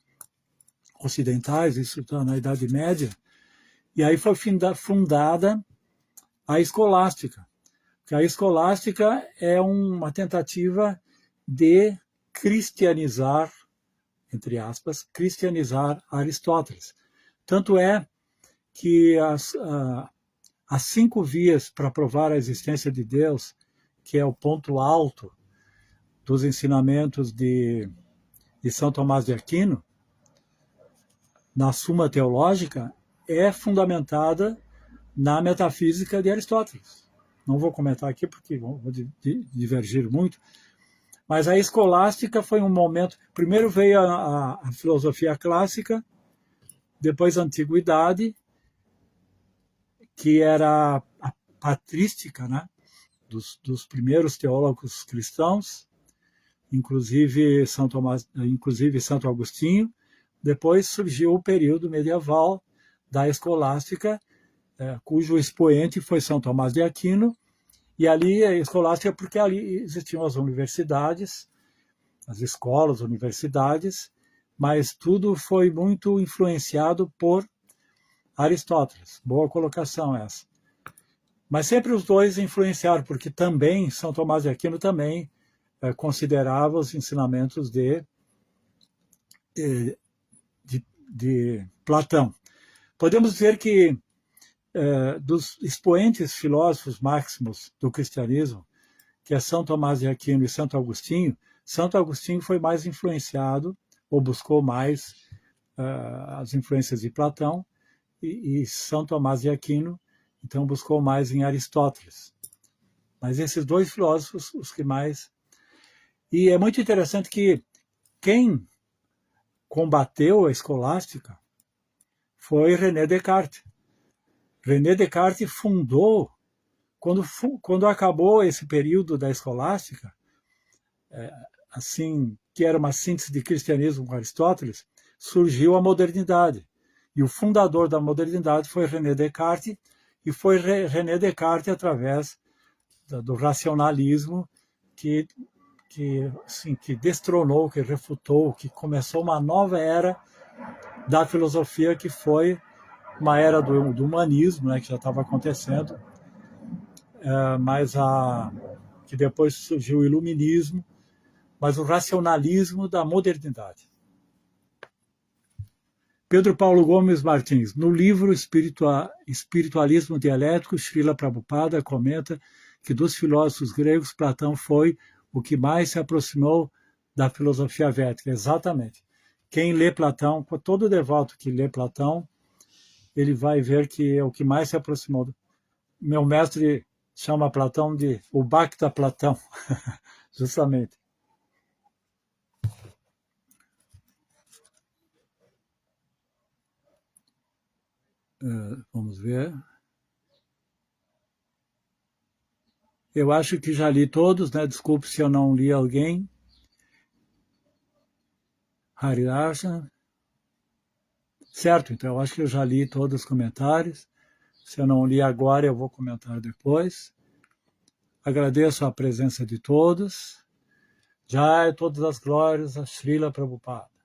ocidentais, isso está na Idade Média, e aí foi fundada a escolástica. Que a escolástica é uma tentativa de cristianizar, entre aspas, cristianizar Aristóteles. Tanto é que as 5 vias para provar a existência de Deus, que é o ponto alto dos ensinamentos de São Tomás de Aquino, na Suma Teológica, é fundamentada na metafísica de Aristóteles. Não vou comentar aqui porque vou divergir muito, mas a escolástica foi um momento. Primeiro veio a filosofia clássica, depois a antiguidade, que era a patrística, né, dos primeiros teólogos cristãos, inclusive Santo Agostinho. Depois surgiu o período medieval da escolástica, cujo expoente foi São Tomás de Aquino, e ali a escolástica porque ali existiam as universidades, as escolas, universidades, mas tudo foi muito influenciado por Aristóteles. Boa colocação essa. Mas sempre os dois influenciaram, porque também São Tomás de Aquino também considerava os ensinamentos de Platão. Podemos dizer que dos expoentes filósofos máximos do cristianismo, que é São Tomás de Aquino e Santo Agostinho foi mais influenciado, ou buscou mais as influências de Platão, e São Tomás de Aquino, então, buscou mais em Aristóteles. Mas esses dois filósofos, os que mais... E é muito interessante que quem combateu a escolástica foi René Descartes. René Descartes fundou, quando acabou esse período da escolástica, assim, que era uma síntese de cristianismo com Aristóteles, surgiu a modernidade. E o fundador da modernidade foi René Descartes, e foi René Descartes, através do racionalismo, que destronou, que refutou, que começou uma nova era da filosofia, que foi uma era do humanismo, né, que já estava acontecendo, mas que depois surgiu o iluminismo, mas o racionalismo da modernidade. Pedro Paulo Gomes Martins, no livro Espiritualismo Dialético, Srila Prabhupada comenta que dos filósofos gregos, Platão foi o que mais se aproximou da filosofia védica. Exatamente. Quem lê Platão, todo devoto que lê Platão, ele vai ver que é o que mais se aproximou meu mestre chama Platão de o Bhakta Platão, justamente. Vamos ver. Eu acho que já li todos, né? Desculpe se eu não li alguém. Haridarshan. Certo, então eu acho que eu já li todos os comentários. Se eu não li agora, eu vou comentar depois. Agradeço a presença de todos. Jai, todas as glórias a Srila Prabhupada.